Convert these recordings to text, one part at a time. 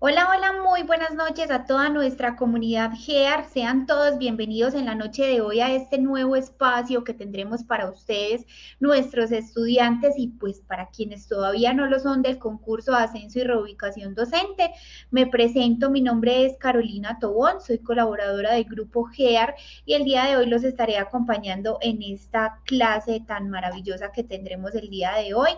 Hola, hola, muy buenas noches a toda nuestra comunidad GEAR. Sean todos bienvenidos en la noche de hoy a este nuevo espacio que tendremos para ustedes, nuestros estudiantes y pues para quienes todavía no lo son del concurso de ascenso y reubicación docente. Me presento, mi nombre es Carolina Tobón, soy colaboradora del grupo GEAR y el día de hoy los estaré acompañando en esta clase tan maravillosa que tendremos el día de hoy.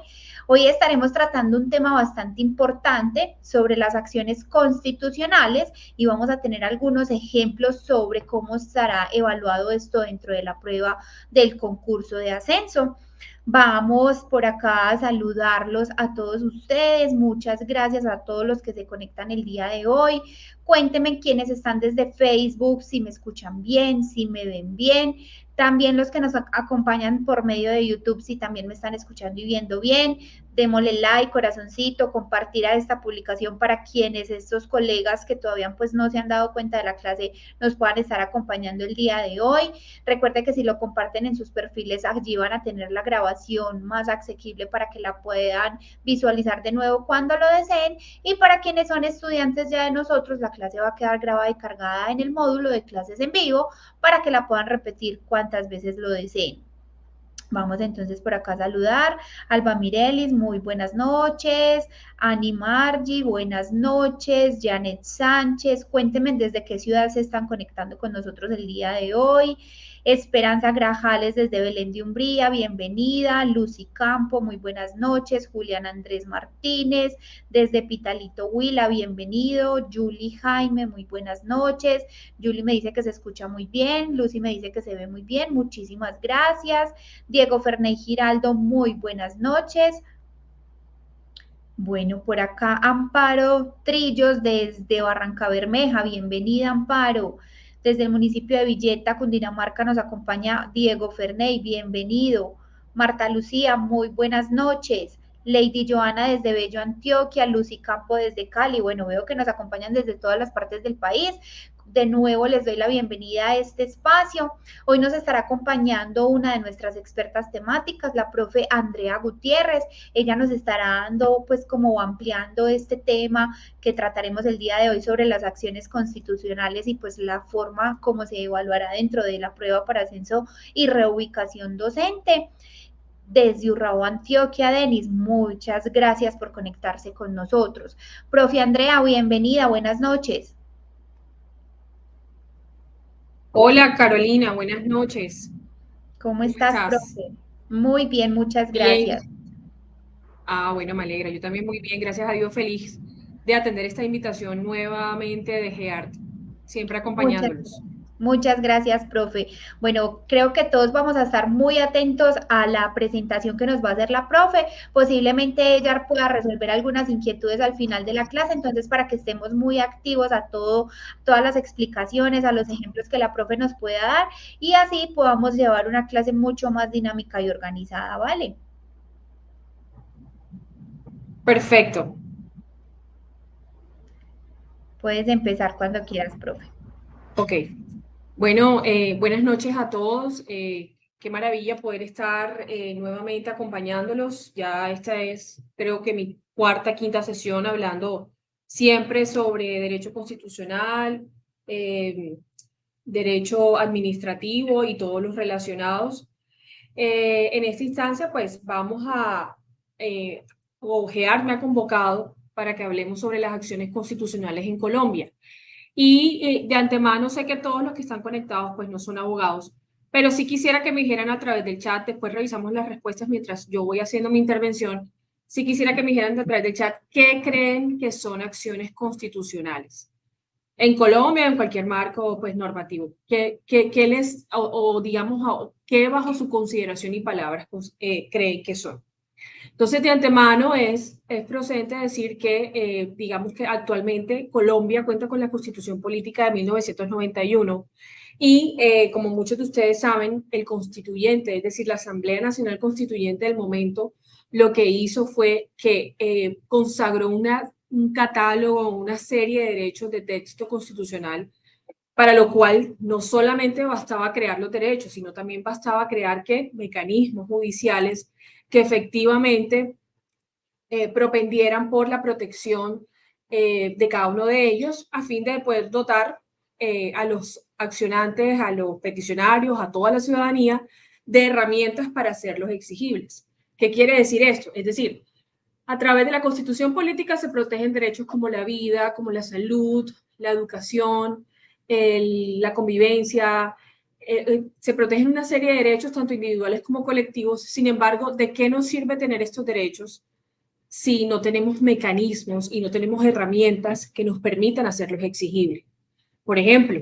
Hoy estaremos tratando un tema bastante importante sobre las acciones constitucionales y vamos a tener algunos ejemplos sobre cómo estará evaluado esto dentro de la prueba del concurso de ascenso. Vamos por acá a saludarlos a todos ustedes. Muchas gracias a todos los que se conectan el día de hoy. Cuéntenme quiénes están desde Facebook, si me escuchan bien, si me ven bien. También los que nos acompañan por medio de YouTube, si también me están escuchando y viendo bien. Démosle like, corazoncito, compartir a esta publicación para quienes estos colegas que todavía pues no se han dado cuenta de la clase nos puedan estar acompañando el día de hoy. Recuerde que si lo comparten en sus perfiles, allí van a tener la grabación más asequible para que la puedan visualizar de nuevo cuando lo deseen. Y para quienes son estudiantes ya de nosotros, la clase va a quedar grabada y cargada en el módulo de clases en vivo para que la puedan repetir cuantas veces lo deseen. Vamos entonces por acá a saludar. Alba Mirelis, muy buenas noches. Ani Margi, buenas noches. Janet Sánchez, cuéntenme desde qué ciudad se están conectando con nosotros el día de hoy. Esperanza Grajales desde Belén de Umbría, bienvenida. Lucy Campo, muy buenas noches. Julián Andrés Martínez, desde Pitalito Huila, bienvenido. Julie Jaime, muy buenas noches. Julie me dice que se escucha muy bien. Lucy me dice que se ve muy bien. Muchísimas gracias. Diego Ferney Giraldo, muy buenas noches. Bueno, por acá Amparo Trillos desde Barranca Bermeja, bienvenida Amparo. Desde el municipio de Villeta, Cundinamarca, nos acompaña Diego Ferney, bienvenido. Marta Lucía, muy buenas noches. Lady Joana desde Bello, Antioquia, Lucy Campo desde Cali. Bueno, veo que nos acompañan desde todas las partes del país. De nuevo les doy la bienvenida a este espacio. Hoy nos estará acompañando una de nuestras expertas temáticas, la profe Andrea Gutiérrez. Ella nos estará dando, pues, como ampliando este tema que trataremos el día de hoy sobre las acciones constitucionales y pues la forma como se evaluará dentro de la prueba para ascenso y reubicación docente. Desde Urrao, Antioquia, Denis, muchas gracias por conectarse con nosotros. Profe Andrea, bienvenida, buenas noches. Hola Carolina, buenas noches. ¿Cómo ¿Cómo estás, estás? profe? Muy bien, muchas gracias. Bien. Bueno, me alegra. Yo también muy bien, gracias a Dios, feliz de atender esta invitación nuevamente de GEART, siempre Muchas, acompañándolos. muchas gracias, profe. Bueno, creo que todos vamos a estar muy atentos a la presentación que nos va a hacer la profe. Posiblemente ella pueda resolver algunas inquietudes al final de la clase, entonces para que estemos muy activos a todo, todas las explicaciones, a los ejemplos que la profe nos pueda dar y así podamos llevar una clase mucho más dinámica y organizada, ¿vale? Perfecto. Puedes empezar cuando quieras, profe. Ok. Bueno, buenas noches a todos. Qué maravilla poder estar nuevamente acompañándolos. Ya esta es, creo que mi cuarta, quinta sesión hablando siempre sobre derecho constitucional, eh, derecho administrativo y todos los relacionados. En esta instancia, pues vamos OJEAR me ha convocado para que hablemos sobre las acciones constitucionales en Colombia. Y de antemano sé que todos los que están conectados pues no son abogados, pero sí quisiera que me dijeran a través del chat, después revisamos las respuestas mientras yo voy haciendo mi intervención, sí quisiera que me dijeran a través del chat qué creen que son acciones constitucionales en Colombia, en cualquier marco pues normativo. ¿Qué les, o digamos, qué bajo su consideración y palabras creen que son? Entonces, de antemano es procedente decir que, digamos que actualmente Colombia cuenta con la Constitución Política de 1991 y, como muchos de ustedes saben, el constituyente, es decir, la Asamblea Nacional Constituyente del momento, lo que hizo fue que consagró un catálogo, una serie de derechos de texto constitucional, para lo cual no solamente bastaba crear los derechos, sino también bastaba crear ¿qué? Mecanismos judiciales que efectivamente propendieran por la protección de cada uno de ellos a fin de poder dotar a los accionantes, a los peticionarios, a toda la ciudadanía de herramientas para hacerlos exigibles. ¿Qué quiere decir esto? Es decir, a través de la Constitución política se protegen derechos como la vida, como la salud, la educación, la convivencia, se protegen una serie de derechos, tanto individuales como colectivos. Sin embargo, ¿de qué nos sirve tener estos derechos si no tenemos mecanismos y no tenemos herramientas que nos permitan hacerlos exigibles? Por ejemplo,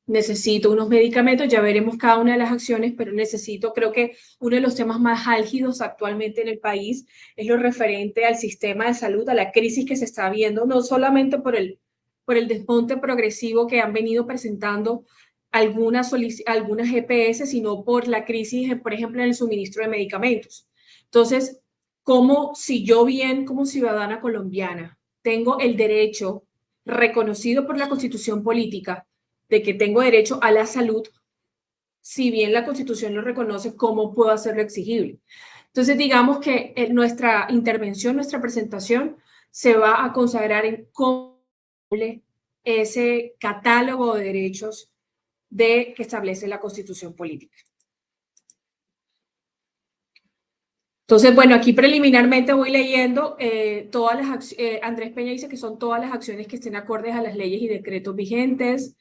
necesito unos medicamentos, ya veremos cada una de las acciones, pero necesito, creo que uno de los temas más álgidos actualmente en el país es lo referente al sistema de salud, a la crisis que se está viendo, no solamente por el desmonte progresivo que han venido presentando algunas EPS, sino por la crisis, por ejemplo, en el suministro de medicamentos. Entonces, como si yo bien como ciudadana colombiana tengo el derecho reconocido por la Constitución política de que tengo derecho a la salud, si bien la Constitución lo reconoce, ¿cómo puedo hacerlo exigible? Entonces, digamos que nuestra intervención, nuestra presentación, se va a consagrar en cómo ese catálogo de derechos que establece la Constitución política. Entonces, bueno, aquí preliminarmente voy leyendo todas las Andrés Peña dice que son todas las acciones que estén acordes a las leyes y decretos vigentes.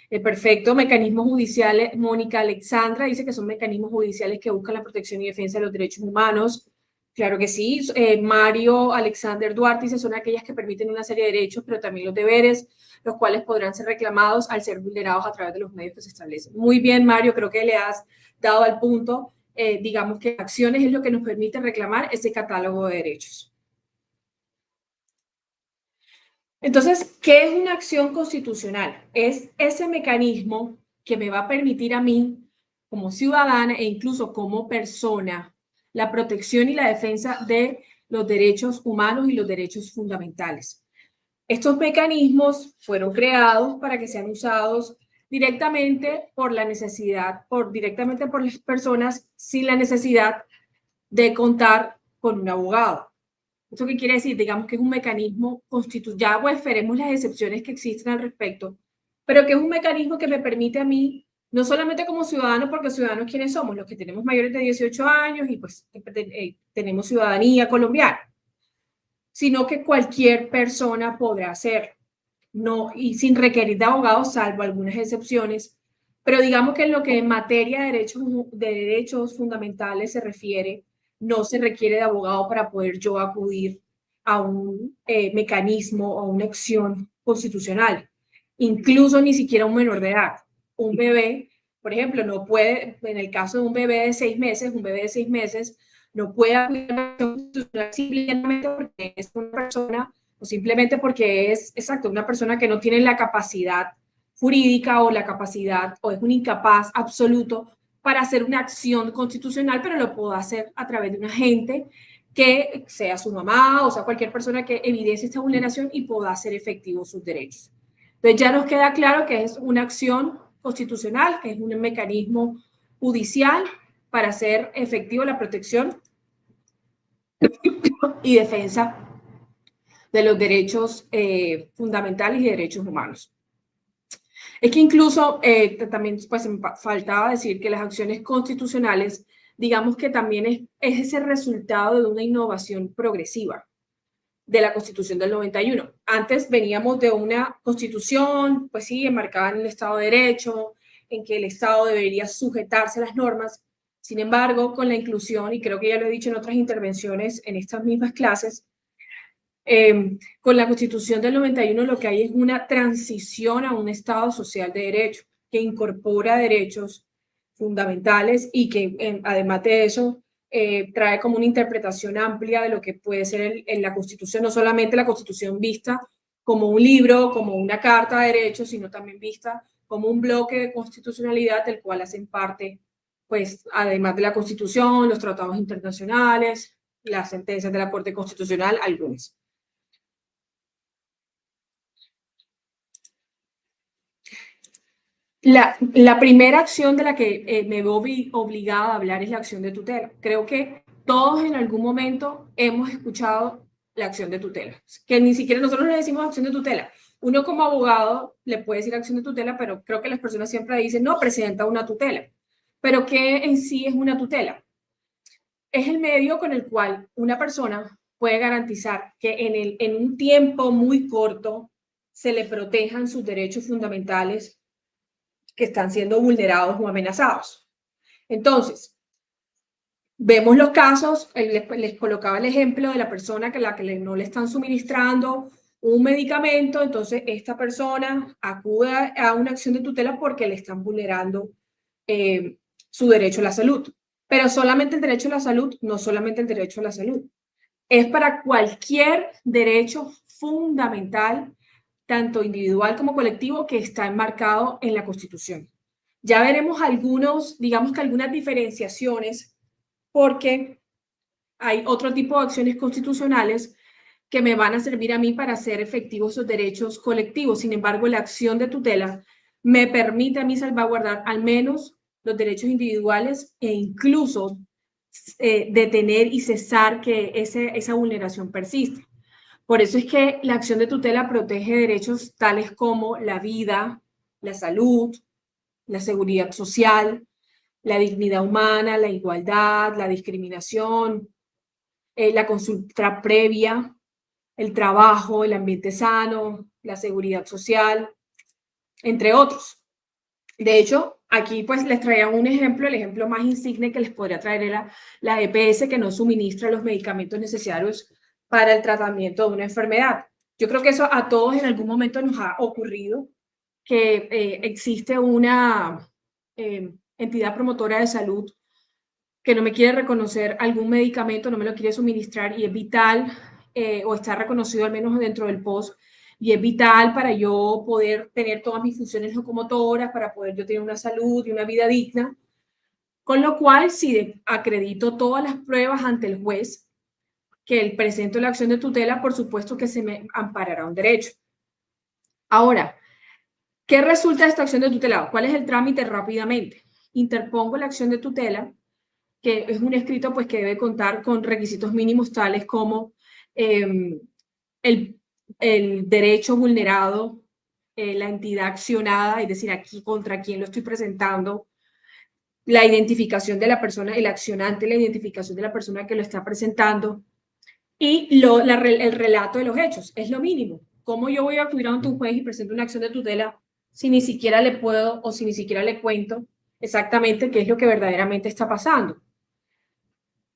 Perfecto, mecanismos judiciales. Mónica Alexandra dice que son mecanismos judiciales que buscan la protección y defensa de los derechos humanos. Claro que sí. Mario Alexander Duarte dice son aquellas que permiten una serie de derechos, pero también los deberes, los cuales podrán ser reclamados al ser vulnerados a través de los medios que se establecen. Muy bien, Mario, creo que le has dado al punto. Digamos que acciones es lo que nos permite reclamar ese catálogo de derechos. Entonces, ¿qué es una acción constitucional? Es ese mecanismo que me va a permitir a mí, como ciudadana e incluso como persona, la protección y la defensa de los derechos humanos y los derechos fundamentales. Estos mecanismos fueron creados para que sean usados directamente por la necesidad, directamente por las personas sin la necesidad de contar con un abogado. ¿Esto qué quiere decir? Digamos que es un mecanismo constitucional, ya pues veremos las excepciones que existen al respecto, pero que es un mecanismo que me permite a mí, no solamente como ciudadano, porque ciudadanos ¿quiénes somos? Los que tenemos mayores de 18 años y pues tenemos ciudadanía colombiana, sino que cualquier persona podrá hacerlo. No, y sin requerir de abogados, salvo algunas excepciones, pero digamos que en lo que en materia de derechos fundamentales se refiere, no se requiere de abogado para poder yo acudir a un mecanismo o una acción constitucional, incluso ni siquiera un menor de edad. Un bebé, por ejemplo, no puede, en el caso de un bebé de 6 meses, no puede acudir a una acción constitucional simplemente porque es una persona o simplemente porque es, exacto, una persona que no tiene la capacidad jurídica o la capacidad o es un incapaz absoluto para hacer una acción constitucional, pero lo puedo hacer a través de un agente que sea su mamá o sea cualquier persona que evidencie esta vulneración y pueda hacer efectivos sus derechos. Entonces ya nos queda claro que es una acción constitucional, que es un mecanismo judicial para hacer efectiva la protección y defensa de los derechos fundamentales y derechos humanos. Es que incluso también pues, me faltaba decir que las acciones constitucionales, digamos que también es ese resultado de una innovación progresiva de la Constitución del 91. Antes veníamos de una constitución, pues sí, enmarcada en el Estado de Derecho, en que el Estado debería sujetarse a las normas. Sin embargo, con la inclusión, y creo que ya lo he dicho en otras intervenciones en estas mismas clases, con la Constitución del 91 lo que hay es una transición a un Estado social de derecho que incorpora derechos fundamentales y que además de eso trae como una interpretación amplia de lo que puede ser en la Constitución, no solamente la Constitución vista como un libro, como una carta de derechos, sino también vista como un bloque de constitucionalidad del cual hacen parte, pues, además de la Constitución, los tratados internacionales, las sentencias de la Corte Constitucional, algunas. La primera acción de la que me veo obligada a hablar es la acción de tutela. Creo que todos en algún momento hemos escuchado la acción de tutela, que ni siquiera nosotros le decimos acción de tutela. Uno como abogado le puede decir acción de tutela, pero creo que las personas siempre dicen, no, presenta una tutela. Pero ¿qué en sí es una tutela? Es el medio con el cual una persona puede garantizar que en un tiempo muy corto se le protejan sus derechos fundamentales que están siendo vulnerados o amenazados. Entonces, vemos los casos, les colocaba el ejemplo de la persona que no le están suministrando un medicamento, entonces esta persona acude a una acción de tutela porque le están vulnerando su derecho a la salud. Pero solamente el derecho a la salud, no solamente el derecho a la salud. Es para cualquier derecho fundamental, tanto individual como colectivo, que está enmarcado en la Constitución. Ya veremos digamos que algunas diferenciaciones, porque hay otro tipo de acciones constitucionales que me van a servir a mí para hacer efectivos esos derechos colectivos. Sin embargo, la acción de tutela me permite a mí salvaguardar al menos los derechos individuales e incluso detener y cesar que esa vulneración persiste. Por eso es que la acción de tutela protege derechos tales como la vida, la salud, la seguridad social, la dignidad humana, la igualdad, la discriminación, la consulta previa, el trabajo, el ambiente sano, la seguridad social, entre otros. De hecho, aquí pues les traía un ejemplo, el ejemplo más insigne que les podría traer era la EPS, que no suministra los medicamentos necesarios para el tratamiento de una enfermedad. Yo creo que eso a todos en algún momento nos ha ocurrido, que existe una entidad promotora de salud que no me quiere reconocer algún medicamento, no me lo quiere suministrar y es vital, o está reconocido al menos dentro del POS, y es vital para yo poder tener todas mis funciones locomotoras, para poder yo tener una salud y una vida digna. Con lo cual, si acredito todas las pruebas ante el juez que el presento la acción de tutela, por supuesto que se me amparará un derecho. Ahora, ¿qué resulta de esta acción de tutela? ¿Cuál es el trámite? Rápidamente, interpongo la acción de tutela, que es un escrito pues que debe contar con requisitos mínimos tales como el derecho vulnerado, la entidad accionada, es decir, aquí contra quién lo estoy presentando, la identificación de la persona, el accionante, la identificación de la persona que lo está presentando y el relato de los hechos. Es lo mínimo. ¿Cómo yo voy a acudir ante un juez y presento una acción de tutela si ni siquiera le puedo o si ni siquiera le cuento exactamente qué es lo que verdaderamente está pasando?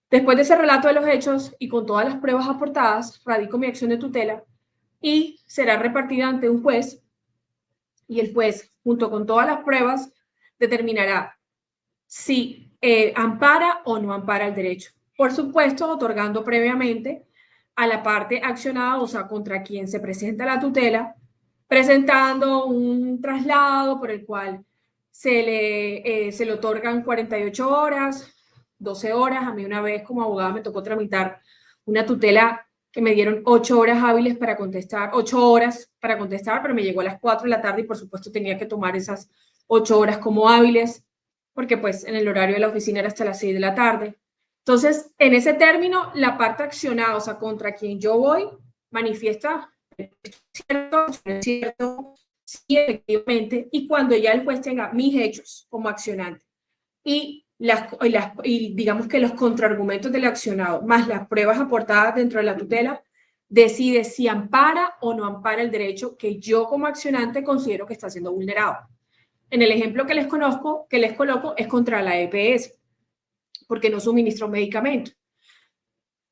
Después de ese relato de los hechos y con todas las pruebas aportadas, radico mi acción de tutela y será repartida ante un juez, y el juez, junto con todas las pruebas, determinará si ampara o no ampara el derecho. Por supuesto, otorgando previamente a la parte accionada, o sea, contra quien se presenta la tutela, presentando un traslado por el cual se le otorgan 48 horas, 12 horas. A mí una vez como abogada me tocó tramitar una tutela que me dieron 8 horas hábiles para contestar, 8 horas para contestar, pero me llegó a las 4 de la tarde y por supuesto tenía que tomar esas 8 horas como hábiles, porque pues en el horario de la oficina era hasta las 6 de la tarde. Entonces, en ese término, la parte accionada, o sea, contra quien yo voy, manifiesta cierto, es cierto, sí, efectivamente, y cuando ya el juez tenga mis hechos como accionante y digamos que los contraargumentos del accionado, más las pruebas aportadas dentro de la tutela, decide si ampara o no ampara el derecho que yo como accionante considero que está siendo vulnerado. En el ejemplo que les coloco es contra la EPS, porque no suministra un medicamento.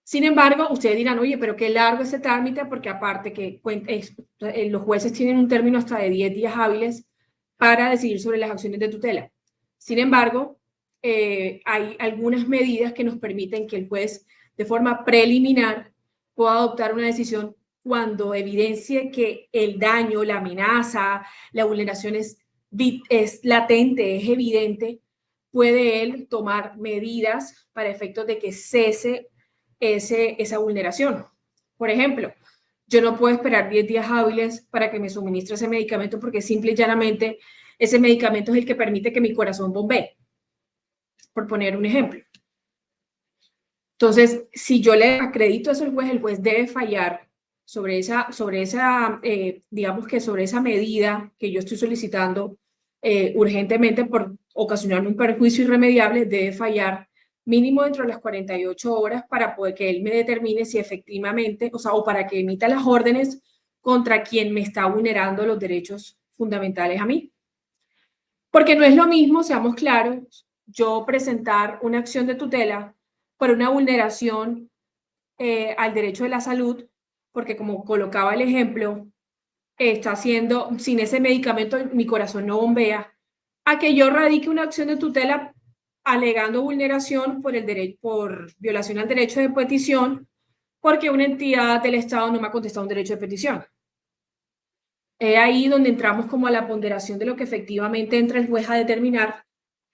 Sin embargo, ustedes dirán, oye, pero qué largo ese trámite, porque aparte que los jueces tienen un término hasta de 10 días hábiles para decidir sobre las acciones de tutela. Sin embargo, hay algunas medidas que nos permiten que el juez, de forma preliminar, pueda adoptar una decisión cuando evidencie que el daño, la amenaza, la vulneración es latente, es evidente, puede él tomar medidas para efectos de que cese esa vulneración. Por ejemplo, yo no puedo esperar 10 días hábiles para que me suministre ese medicamento porque simple y llanamente ese medicamento es el que permite que mi corazón bombee, por poner un ejemplo. Entonces, si yo le acredito eso al juez, el juez debe fallar sobre esa digamos que sobre esa medida que yo estoy solicitando urgentemente por ocasionarme un perjuicio irremediable, debe fallar mínimo dentro de las 48 horas para poder que él me determine si efectivamente, o para que emita las órdenes contra quien me está vulnerando los derechos fundamentales a mí. Porque no es lo mismo, seamos claros, yo presentar una acción de tutela por una vulneración al derecho de la salud, porque como colocaba el ejemplo, está haciendo, sin ese medicamento mi corazón no bombea, a que yo radique una acción de tutela alegando vulneración por violación al derecho de petición, porque una entidad del Estado no me ha contestado un derecho de petición. Es ahí donde entramos como a la ponderación de lo que efectivamente entra el juez a determinar.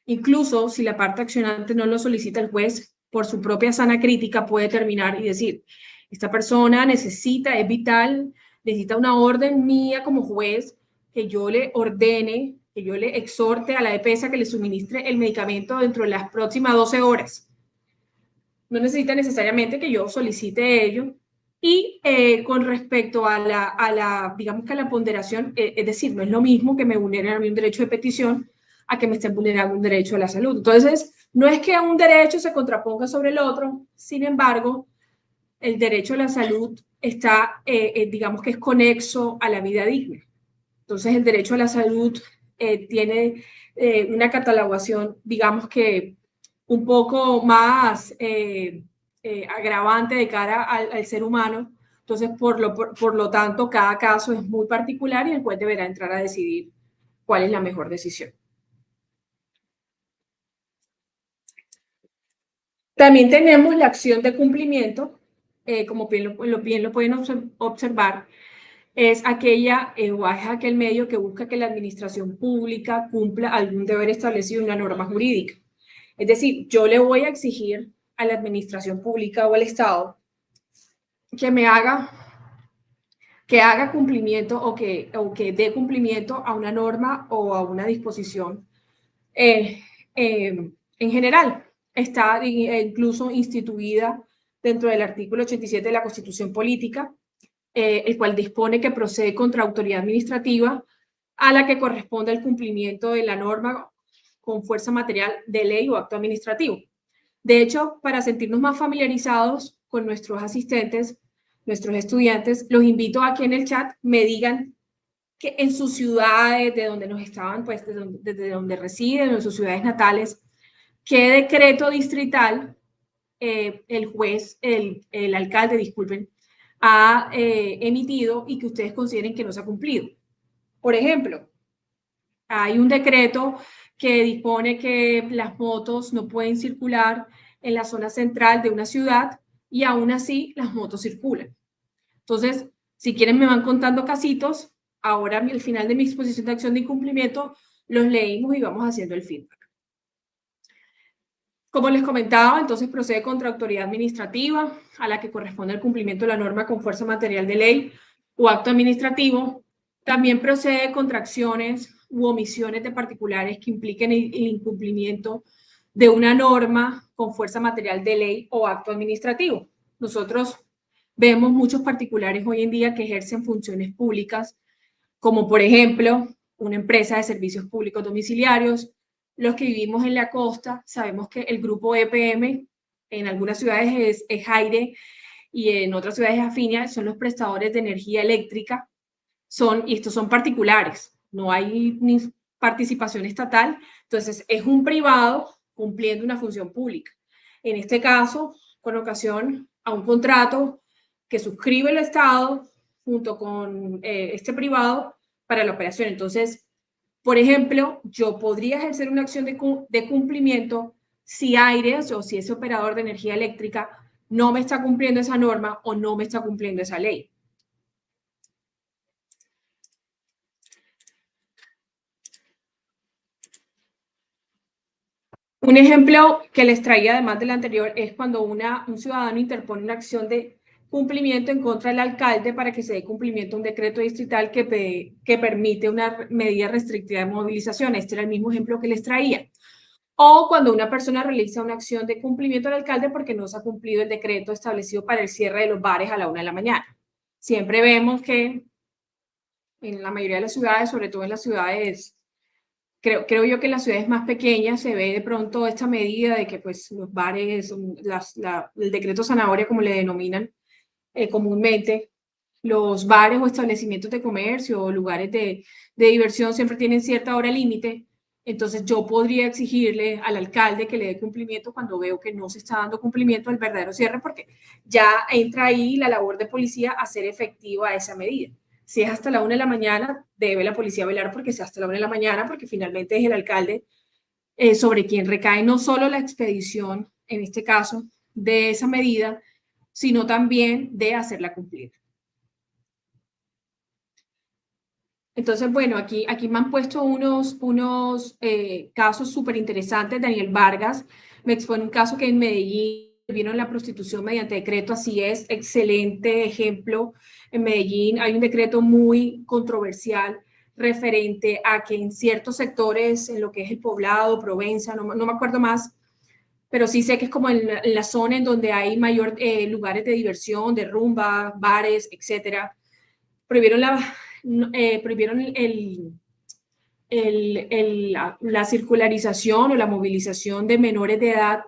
Incluso si la parte accionante no lo solicita el juez, por su propia sana crítica puede determinar y decir, esta persona necesita, es vital, necesita una orden mía como juez, que yo le ordene, que yo le exhorte a la EPS que le suministre el medicamento dentro de las próximas 12 horas. No necesita necesariamente que yo solicite ello. Y con respecto a digamos que a la ponderación, es decir, no es lo mismo que me vulneren a mí un derecho de petición a que me estén vulnerando un derecho a la salud. Entonces, no es que un derecho se contraponga sobre el otro, sin embargo, el derecho a la salud está, digamos que es conexo a la vida digna. Entonces, el derecho a la salud tiene una catalogación, digamos que un poco más agravante de cara al ser humano. Entonces, por lo tanto, cada caso es muy particular y el juez deberá entrar a decidir cuál es la mejor decisión. También tenemos la acción de cumplimiento, como bien lo pueden observar, es aquella o es aquel medio que busca que la administración pública cumpla algún deber establecido en una norma jurídica. Es decir, yo le voy a exigir a la administración pública o al Estado que me haga cumplimiento o que dé cumplimiento a una norma o a una disposición en general. Está incluso instituida dentro del artículo 87 de la Constitución Política, el cual dispone que procede contra autoridad administrativa a la que corresponde el cumplimiento de la norma con fuerza material de ley o acto administrativo. De hecho, para sentirnos más familiarizados con nuestros asistentes, nuestros estudiantes, los invito a que en el chat me digan que en sus ciudades, de donde nos estaban, pues desde donde residen, en sus ciudades natales, qué decreto distrital el juez, el alcalde, disculpen, ha emitido y que ustedes consideren que no se ha cumplido. Por ejemplo, hay un decreto que dispone que las motos no pueden circular en la zona central de una ciudad y aún así las motos circulan. Entonces, si quieren me van contando casitos, ahora al final de mi exposición de acción de incumplimiento los leímos y vamos haciendo el feedback. Como les comentaba, entonces procede contra autoridad administrativa a la que corresponde el cumplimiento de la norma con fuerza material de ley o acto administrativo. También procede contra acciones u omisiones de particulares que impliquen el incumplimiento de una norma con fuerza material de ley o acto administrativo. Nosotros vemos muchos particulares hoy en día que ejercen funciones públicas, como por ejemplo una empresa de servicios públicos domiciliarios. Los que vivimos en la costa sabemos que el grupo EPM en algunas ciudades es Aire y en otras ciudades es Afinia, son los prestadores de energía eléctrica, y estos son particulares, no hay ni participación estatal, entonces es un privado cumpliendo una función pública. En este caso, con ocasión a un contrato que suscribe el Estado junto con este privado para la operación. Entonces, por ejemplo, yo podría ejercer una acción de cumplimiento si Aires o si ese operador de energía eléctrica no me está cumpliendo esa norma o no me está cumpliendo esa ley. Un ejemplo que les traía además del anterior es cuando un ciudadano interpone una acción de cumplimiento en contra del alcalde para que se dé cumplimiento a un decreto distrital que permite una medida restrictiva de movilización. Este era el mismo ejemplo que les traía. o cuando una persona realiza una acción de cumplimiento al alcalde porque no se ha cumplido el decreto establecido para el cierre de los bares a la 1 de la mañana. Siempre vemos que en la mayoría de las ciudades, sobre todo en las ciudades, creo yo que en las ciudades más pequeñas se ve de pronto esta medida de que pues los bares, el decreto zanahoria como le denominan comúnmente, los bares o establecimientos de comercio o lugares de diversión siempre tienen cierta hora límite. Entonces yo podría exigirle al alcalde que le dé cumplimiento cuando veo que no se está dando cumplimiento al verdadero cierre, porque ya entra ahí la labor de policía a hacer efectiva esa medida. Si es hasta la 1 de la mañana, debe la policía velar porque sea hasta la 1 de la mañana, porque finalmente es el alcalde sobre quien recae no solo la expedición, en este caso, de esa medida, sino también de hacerla cumplir. Entonces, bueno, aquí me han puesto unos casos súper interesantes. Daniel Vargas me expone un caso que en Medellín vieron la prostitución mediante decreto, así es, excelente ejemplo. En Medellín hay un decreto muy controversial referente a que en ciertos sectores, en lo que es el Poblado, Provenza, no me acuerdo más, pero sí sé que es como en la zona en donde hay mayor lugares de diversión, de rumba, bares, etcétera. Prohibieron la circularización o la movilización de menores de edad,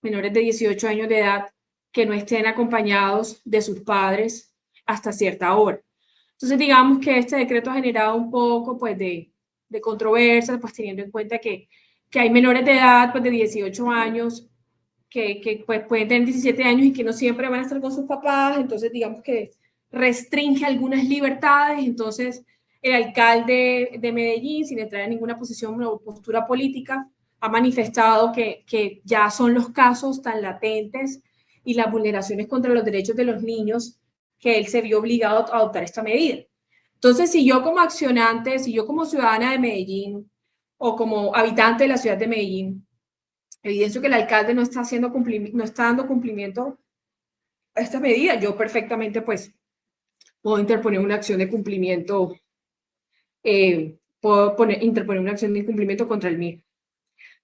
menores de 18 años de edad, que no estén acompañados de sus padres hasta cierta hora. Entonces, digamos que este decreto ha generado un poco pues, de controversia, pues teniendo en cuenta que hay menores de edad pues, de 18 años que pues, pueden tener 17 años y que no siempre van a estar con sus papás. Entonces, digamos que restringe algunas libertades. Entonces, el alcalde de Medellín, sin entrar en ninguna posición o postura política, ha manifestado que ya son los casos tan latentes y las vulneraciones contra los derechos de los niños que él se vio obligado a adoptar esta medida. Entonces, si yo como accionante, si yo como ciudadana de Medellín o como habitante de la ciudad de Medellín, evidencio que el alcalde no está dando cumplimiento a esta medida, yo perfectamente pues puedo interponer una acción de cumplimiento, interponer una acción de incumplimiento contra el mío.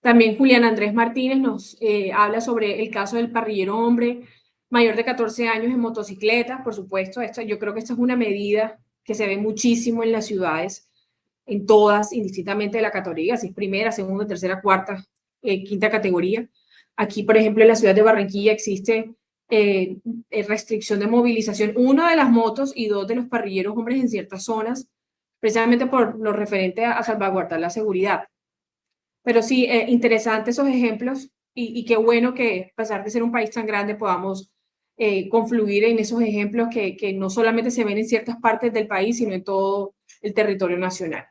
También Julián Andrés Martínez nos habla sobre el caso del parrillero hombre mayor de 14 años en motocicleta. Por supuesto, yo creo que esta es una medida que se ve muchísimo en las ciudades, en todas, indistintamente de la categoría, si es primera, segunda, tercera, cuarta, quinta categoría. Aquí, por ejemplo, en la ciudad de Barranquilla existe restricción de movilización, uno de las motos y dos de los parrilleros hombres en ciertas zonas, precisamente por lo referente a salvaguardar la seguridad. Pero sí, interesantes esos ejemplos y qué bueno que, a pesar de ser un país tan grande, podamos confluir en esos ejemplos que no solamente se ven en ciertas partes del país, sino en todo el territorio nacional.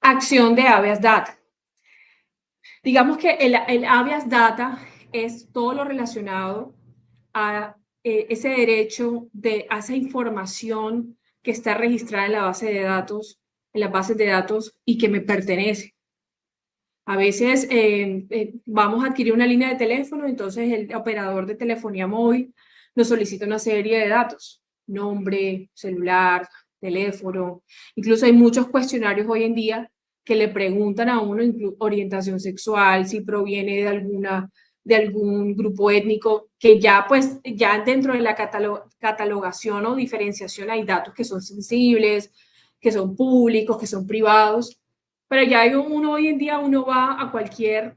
Acción de habeas data. Digamos que el habeas data es todo lo relacionado a ese derecho a esa información que está registrada en la base de datos, en las bases de datos y que me pertenece. A veces vamos a adquirir una línea de teléfono, entonces el operador de telefonía móvil nos solicita una serie de datos, nombre, celular, teléfono. Incluso hay muchos cuestionarios hoy en día que le preguntan a uno orientación sexual, si proviene de algún grupo étnico, que ya pues ya dentro de la catalogación o diferenciación hay datos que son sensibles, que son públicos, que son privados. Pero ya hoy en día uno va a cualquier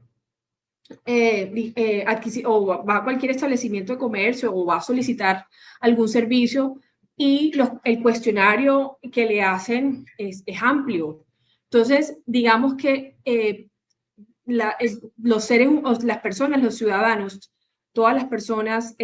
o va a cualquier establecimiento de comercio o va a solicitar algún servicio y el cuestionario que le hacen es amplio. Entonces, digamos que los seres, las personas, los ciudadanos, todas las personas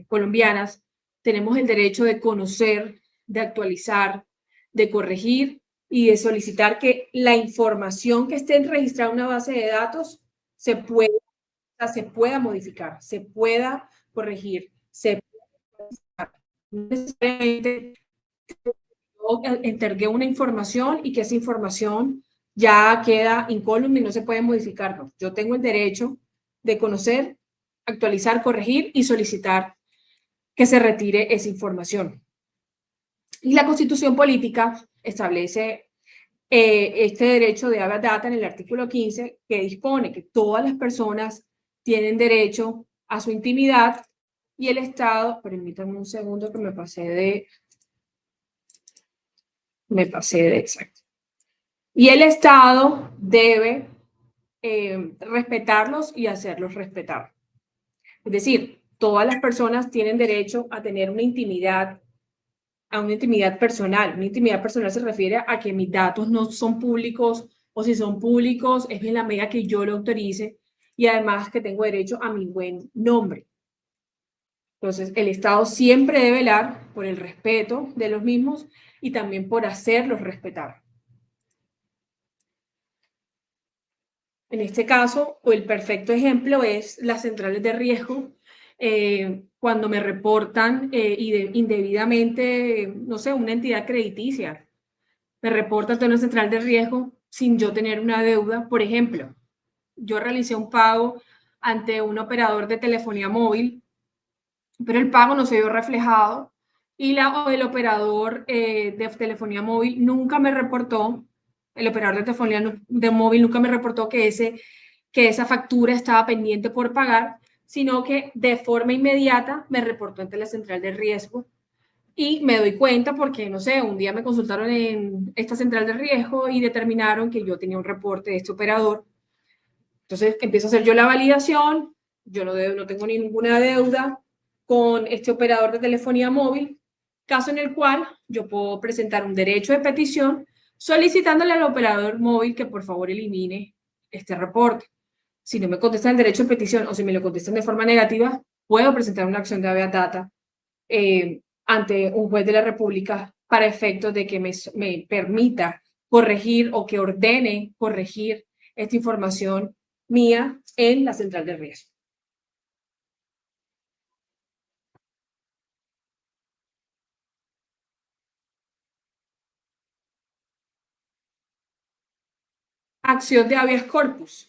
colombianas, tenemos el derecho de conocer, de actualizar, de corregir y de solicitar que la información que esté registrada en una base de datos se pueda modificar, se pueda corregir, se pueda no necesariamente entregué una información y que esa información ya queda incólume y no se puede modificar. No. Yo tengo el derecho de conocer, actualizar, corregir y solicitar que se retire esa información. Y la Constitución Política establece este derecho de habeas data en el artículo 15, que dispone que todas las personas tienen derecho a su intimidad y el Estado, permítanme un segundo que me pasé de exacto. Y el Estado debe respetarlos y hacerlos respetar. Es decir, todas las personas tienen derecho a tener una intimidad personal. Una intimidad personal se refiere a que mis datos no son públicos o si son públicos es en la medida que yo lo autorice y además que tengo derecho a mi buen nombre. Entonces, el Estado siempre debe velar por el respeto de los mismos y también por hacerlos respetar. En este caso, el perfecto ejemplo es las centrales de riesgo. Cuando me reportan indebidamente, no sé, una entidad crediticia, me reporta ante una central de riesgo sin yo tener una deuda. Por ejemplo, yo realicé un pago ante un operador de telefonía móvil, pero el pago no se vio reflejado y el operador de telefonía móvil nunca me reportó, el operador de telefonía móvil nunca me reportó que esa factura estaba pendiente por pagar, sino que de forma inmediata me reportó ante la central de riesgo. Y me doy cuenta porque, no sé, un día me consultaron en esta central de riesgo y determinaron que yo tenía un reporte de este operador. Entonces empiezo a hacer yo la validación, yo no tengo ninguna deuda con este operador de telefonía móvil, caso en el cual yo puedo presentar un derecho de petición solicitándole al operador móvil que por favor elimine este reporte. Si no me contestan el derecho de petición o si me lo contestan de forma negativa, puedo presentar una acción de habeas data ante un juez de la República para efectos de que me permita corregir o que ordene corregir esta información mía en la central de riesgo. Acción de habeas corpus.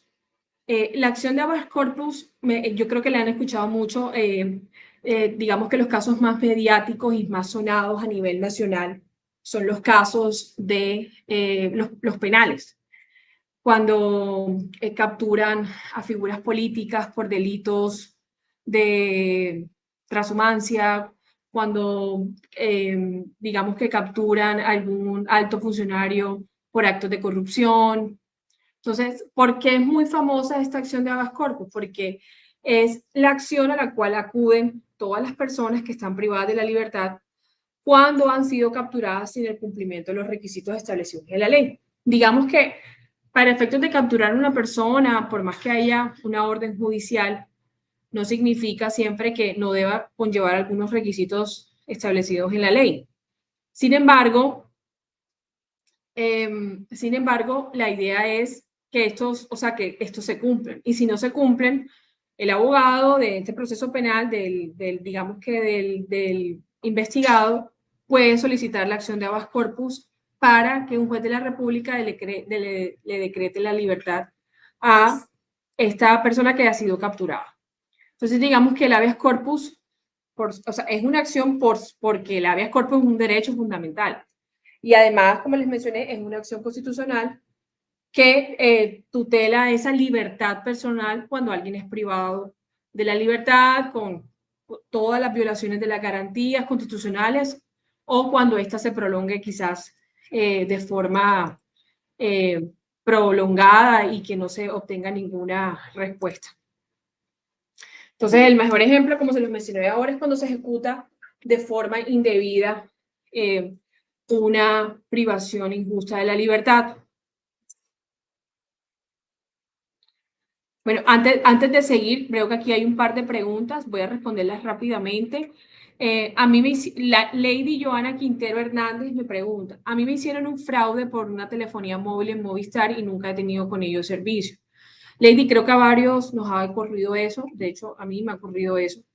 La acción de habeas corpus, yo creo que la han escuchado mucho, digamos que los casos más mediáticos y más sonados a nivel nacional son los casos de los penales, cuando capturan a figuras políticas por delitos de transhumancia, cuando digamos que capturan a algún alto funcionario por actos de corrupción. Entonces, ¿por qué es muy famosa esta acción de habeas corpus? Porque es la acción a la cual acuden todas las personas que están privadas de la libertad cuando han sido capturadas sin el cumplimiento de los requisitos establecidos en la ley. Digamos que para efectos de capturar a una persona, por más que haya una orden judicial, no significa siempre que no deba conllevar algunos requisitos establecidos en la ley. Sin embargo, la idea es que estos se cumplen. Y si no se cumplen, el abogado de este proceso penal, digamos que del investigado, puede solicitar la acción de habeas corpus para que un juez de la República le decrete la libertad a esta persona que ha sido capturada. Entonces, digamos que el habeas corpus, es una acción porque el habeas corpus es un derecho fundamental. Y además, como les mencioné, es una acción constitucional que tutela esa libertad personal cuando alguien es privado de la libertad con todas las violaciones de las garantías constitucionales o cuando ésta se prolongue quizás de forma prolongada y que no se obtenga ninguna respuesta. Entonces, el mejor ejemplo, como se los mencioné ahora, es cuando se ejecuta de forma indebida una privación injusta de la libertad. Bueno, antes de seguir, creo que aquí hay un par de preguntas, voy a responderlas rápidamente. La Lady Joana Quintero Hernández me pregunta, a mí me hicieron un fraude por una telefonía móvil en Movistar y nunca he tenido con ellos servicio. Lady, creo que a varios nos ha ocurrido eso, de hecho a mí me ha ocurrido eso.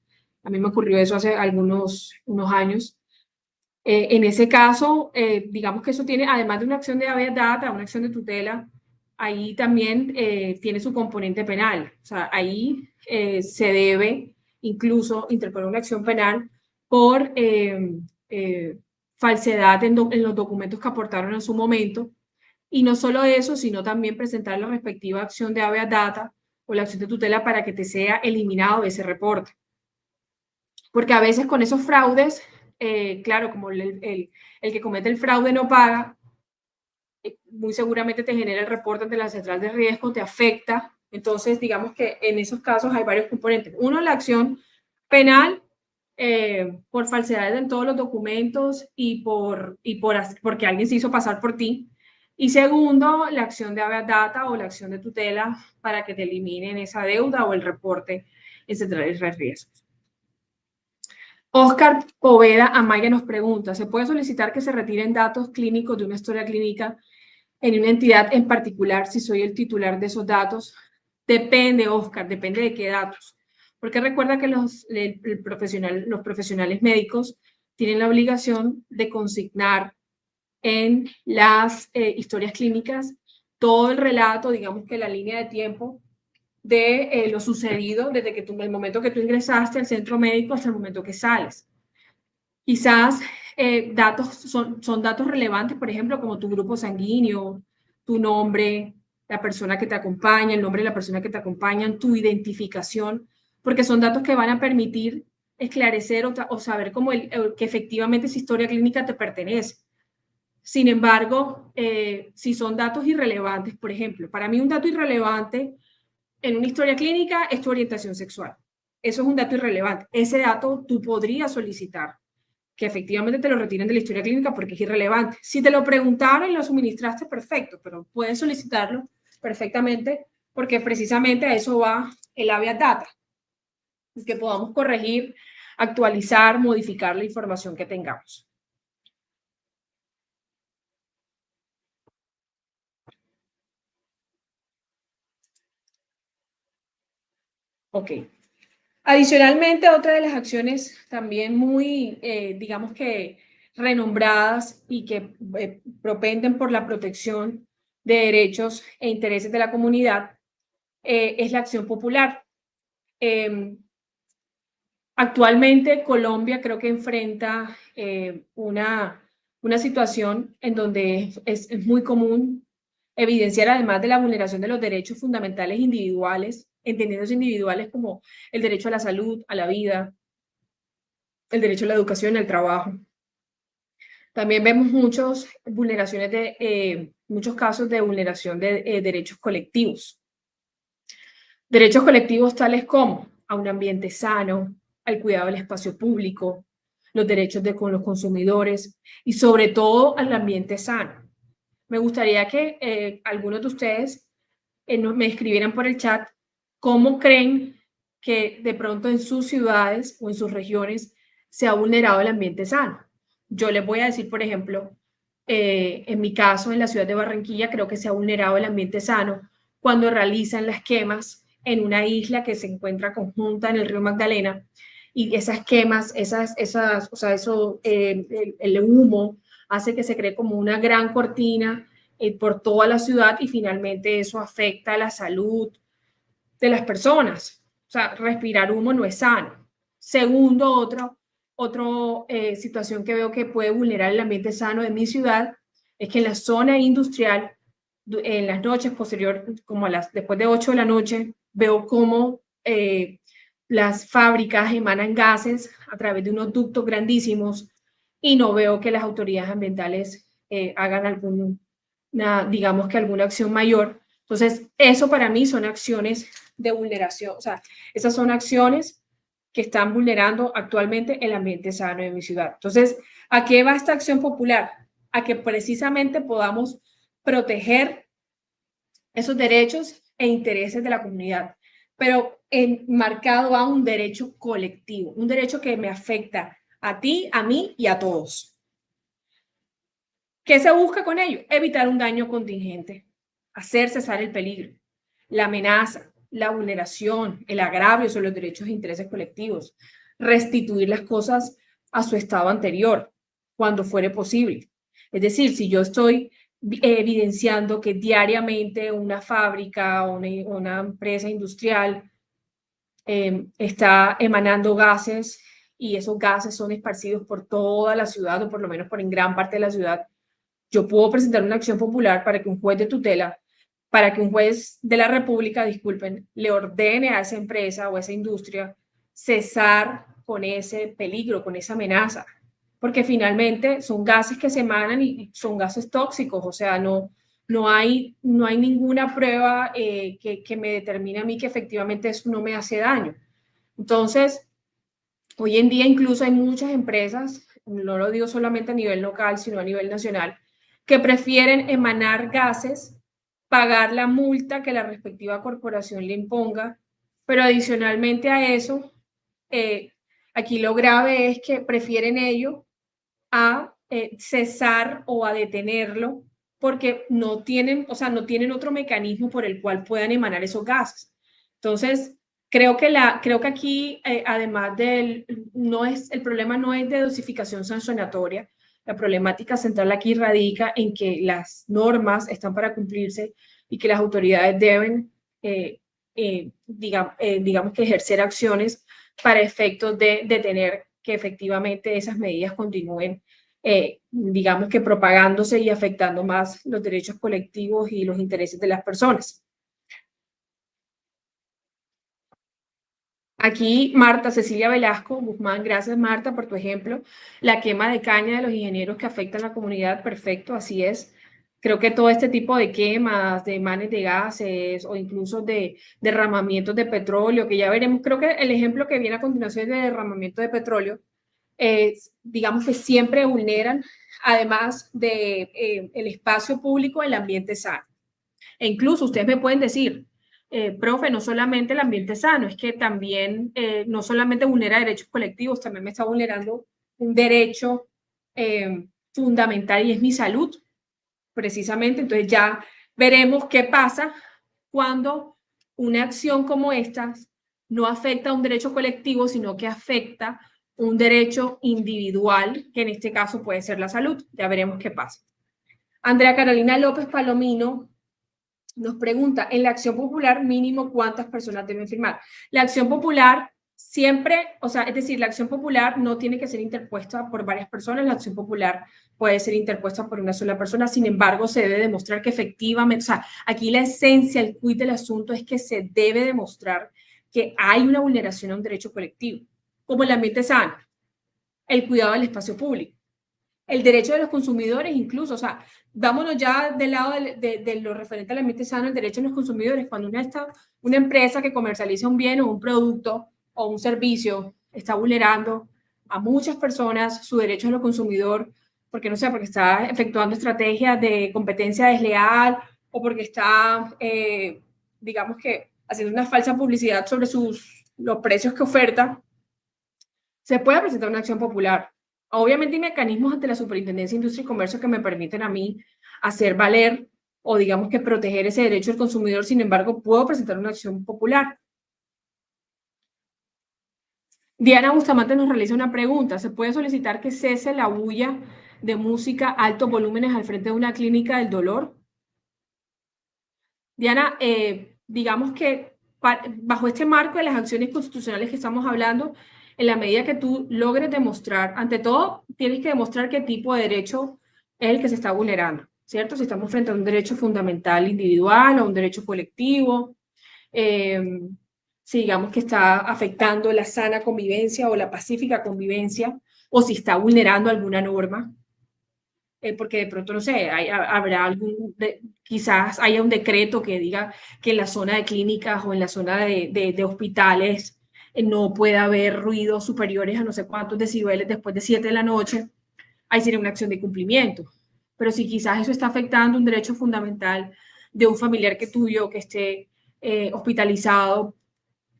A mí me ocurrió eso hace unos años. En ese caso, digamos que eso tiene, además de una acción de habeas data, una acción de tutela, ahí también tiene su componente penal. O sea, ahí se debe incluso interponer una acción penal por falsedad en los documentos que aportaron en su momento Y no solo eso, sino también presentar la respectiva acción de habeas data o la acción de tutela para que te sea eliminado ese reporte. Porque a veces con esos fraudes, claro, como el que comete el fraude no paga, muy seguramente te genera el reporte ante la central de riesgo, te afecta. Entonces, digamos que en esos casos hay varios componentes. Uno, la acción penal por falsedades en todos los documentos y porque alguien se hizo pasar por ti. Y segundo, la acción de habeas data o la acción de tutela para que te eliminen esa deuda o el reporte en centrales de riesgos. Oscar Poveda Amaya nos pregunta, ¿se puede solicitar que se retiren datos clínicos de una historia clínica en una entidad en particular si soy el titular de esos datos? Depende, Oscar, depende de qué datos. Porque recuerda que los profesionales médicos tienen la obligación de consignar en las historias clínicas todo el relato, digamos que la línea de tiempo de lo sucedido desde que el momento que tú ingresaste al centro médico hasta el momento que sales. Quizás datos son datos relevantes, por ejemplo, como tu grupo sanguíneo, tu nombre, la persona que te acompaña, el nombre de la persona que te acompaña, tu identificación, porque son datos que van a permitir esclarecer o saber cómo que efectivamente esa historia clínica te pertenece. Sin embargo, si son datos irrelevantes, por ejemplo, para mí un dato irrelevante en una historia clínica es tu orientación sexual. Eso es un dato irrelevante. Ese dato tú podrías solicitar que efectivamente te lo retiren de la historia clínica porque es irrelevante. Si te lo preguntaron y lo suministraste, perfecto, pero puedes solicitarlo perfectamente porque precisamente a eso va el habeas data, que podamos corregir, actualizar, modificar la información que tengamos. Ok. Adicionalmente, otra de las acciones también muy, digamos que renombradas y que propenden por la protección de derechos e intereses de la comunidad es la acción popular. Actualmente Colombia creo que enfrenta una situación en donde es muy común evidenciar, además de la vulneración de los derechos fundamentales individuales, entendiéndose individuales como el derecho a la salud, a la vida, el derecho a la educación, al trabajo. También vemos muchos casos de vulneración de derechos colectivos. Derechos colectivos tales como a un ambiente sano, al cuidado del espacio público, los derechos con los consumidores y sobre todo al ambiente sano. Me gustaría que algunos de ustedes me escribieran por el chat cómo creen que de pronto en sus ciudades o en sus regiones se ha vulnerado el ambiente sano. Yo les voy a decir, por ejemplo, en mi caso, en la ciudad de Barranquilla, creo que se ha vulnerado el ambiente sano cuando realizan las quemas en una isla que se encuentra conjunta en el río Magdalena, y esas quemas, o sea, el humo hace que se cree como una gran cortina por toda la ciudad y finalmente eso afecta a la salud de las personas. O sea, respirar humo no es sano. Segundo, otra situación que veo que puede vulnerar el ambiente sano de mi ciudad es que en la zona industrial, en las noches posterior, como después de 8 de la noche, veo cómo las fábricas emanan gases a través de unos ductos grandísimos y no veo que las autoridades ambientales hagan digamos que alguna acción mayor. Entonces, eso para mí son acciones de vulneración, o sea, esas son acciones que están vulnerando actualmente el ambiente sano de mi ciudad. Entonces, ¿a qué va esta acción popular? A que precisamente podamos proteger esos derechos e intereses de la comunidad, pero enmarcado a un derecho colectivo, un derecho que me afecta a ti, a mí y a todos. ¿Qué se busca con ello? Evitar un daño contingente, hacer cesar el peligro, la amenaza, la vulneración, el agravio sobre los derechos e intereses colectivos, restituir las cosas a su estado anterior, cuando fuere posible. Es decir, si yo estoy evidenciando que diariamente una fábrica o una empresa industrial está emanando gases y esos gases son esparcidos por toda la ciudad o por lo menos por en gran parte de la ciudad, yo puedo presentar una acción popular para que un juez de tutela, para que un juez de la República, disculpen, le ordene a esa empresa o a esa industria cesar con ese peligro, con esa amenaza, porque finalmente son gases que se emanan y son gases tóxicos, o sea, no hay ninguna prueba que me determine a mí que efectivamente eso no me hace daño. Entonces, hoy en día incluso hay muchas empresas, no lo digo solamente a nivel local, sino a nivel nacional, que prefieren emanar gases, pagar la multa que la respectiva corporación le imponga, pero adicionalmente a eso, aquí lo grave es que prefieren ello a cesar o a detenerlo porque no tienen, o sea, no tienen otro mecanismo por el cual puedan emanar esos gases. Entonces, creo que aquí, además del, el problema no es de dosificación sancionatoria, la problemática central aquí radica en que las normas están para cumplirse y que las autoridades deben, digamos que ejercer acciones para efectos de detener que efectivamente esas medidas continúen, digamos que propagándose y afectando más los derechos colectivos y los intereses de las personas. Aquí, Marta Cecilia Velasco Guzmán, gracias Marta por tu ejemplo. La quema de caña de los ingenieros que afectan a la comunidad, perfecto, así es. Creo que todo este tipo de quemas, de emanes de gases o incluso de derramamientos de petróleo, que ya veremos, creo que el ejemplo que viene a continuación de derramamiento de petróleo, digamos que siempre vulneran, además de el espacio público, el ambiente sano. E incluso ustedes me pueden decir, profe, no solamente el ambiente sano, es que también no solamente vulnera derechos colectivos, también me está vulnerando un derecho fundamental y es mi salud, precisamente. Entonces ya veremos qué pasa cuando una acción como esta no afecta a un derecho colectivo, sino que afecta un derecho individual, que en este caso puede ser la salud. Ya veremos qué pasa. Andrea Carolina López Palomino nos pregunta, en la acción popular mínimo cuántas personas deben firmar. La acción popular siempre, o sea, es decir, la acción popular no tiene que ser interpuesta por varias personas, la acción popular puede ser interpuesta por una sola persona, sin embargo, se debe demostrar que efectivamente, o sea, aquí la esencia, el quid del asunto es que se debe demostrar que hay una vulneración a un derecho colectivo, como el ambiente sano, el cuidado del espacio público, el derecho de los consumidores incluso, o sea, vámonos ya del lado de lo referente al ambiente sano, el derecho de los consumidores. Cuando una empresa que comercializa un bien o un producto o un servicio está vulnerando a muchas personas su derecho a los consumidores, porque no sé, porque está efectuando estrategias de competencia desleal o porque está, digamos que, haciendo una falsa publicidad sobre los precios que oferta, se puede presentar una acción popular. Obviamente hay mecanismos ante la Superintendencia de Industria y Comercio que me permiten a mí hacer valer o digamos que proteger ese derecho del consumidor, sin embargo, puedo presentar una acción popular. Diana Bustamante nos realiza una pregunta. ¿Se puede solicitar que cese la bulla de música a altos volúmenes al frente de una clínica del dolor? Diana, digamos que bajo este marco de las acciones constitucionales que estamos hablando, en la medida que tú logres demostrar, ante todo, tienes que demostrar qué tipo de derecho es el que se está vulnerando, ¿cierto? Si estamos frente a un derecho fundamental individual o un derecho colectivo, si digamos que está afectando la sana convivencia o la pacífica convivencia, o si está vulnerando alguna norma, porque de pronto, no sé, habrá quizás haya un decreto que diga que en la zona de clínicas o en la zona de hospitales no puede haber ruidos superiores a no sé cuántos decibeles después de 7 de la noche, ahí sería una acción de cumplimiento. Pero si quizás eso está afectando un derecho fundamental de un familiar que tuyo que esté hospitalizado,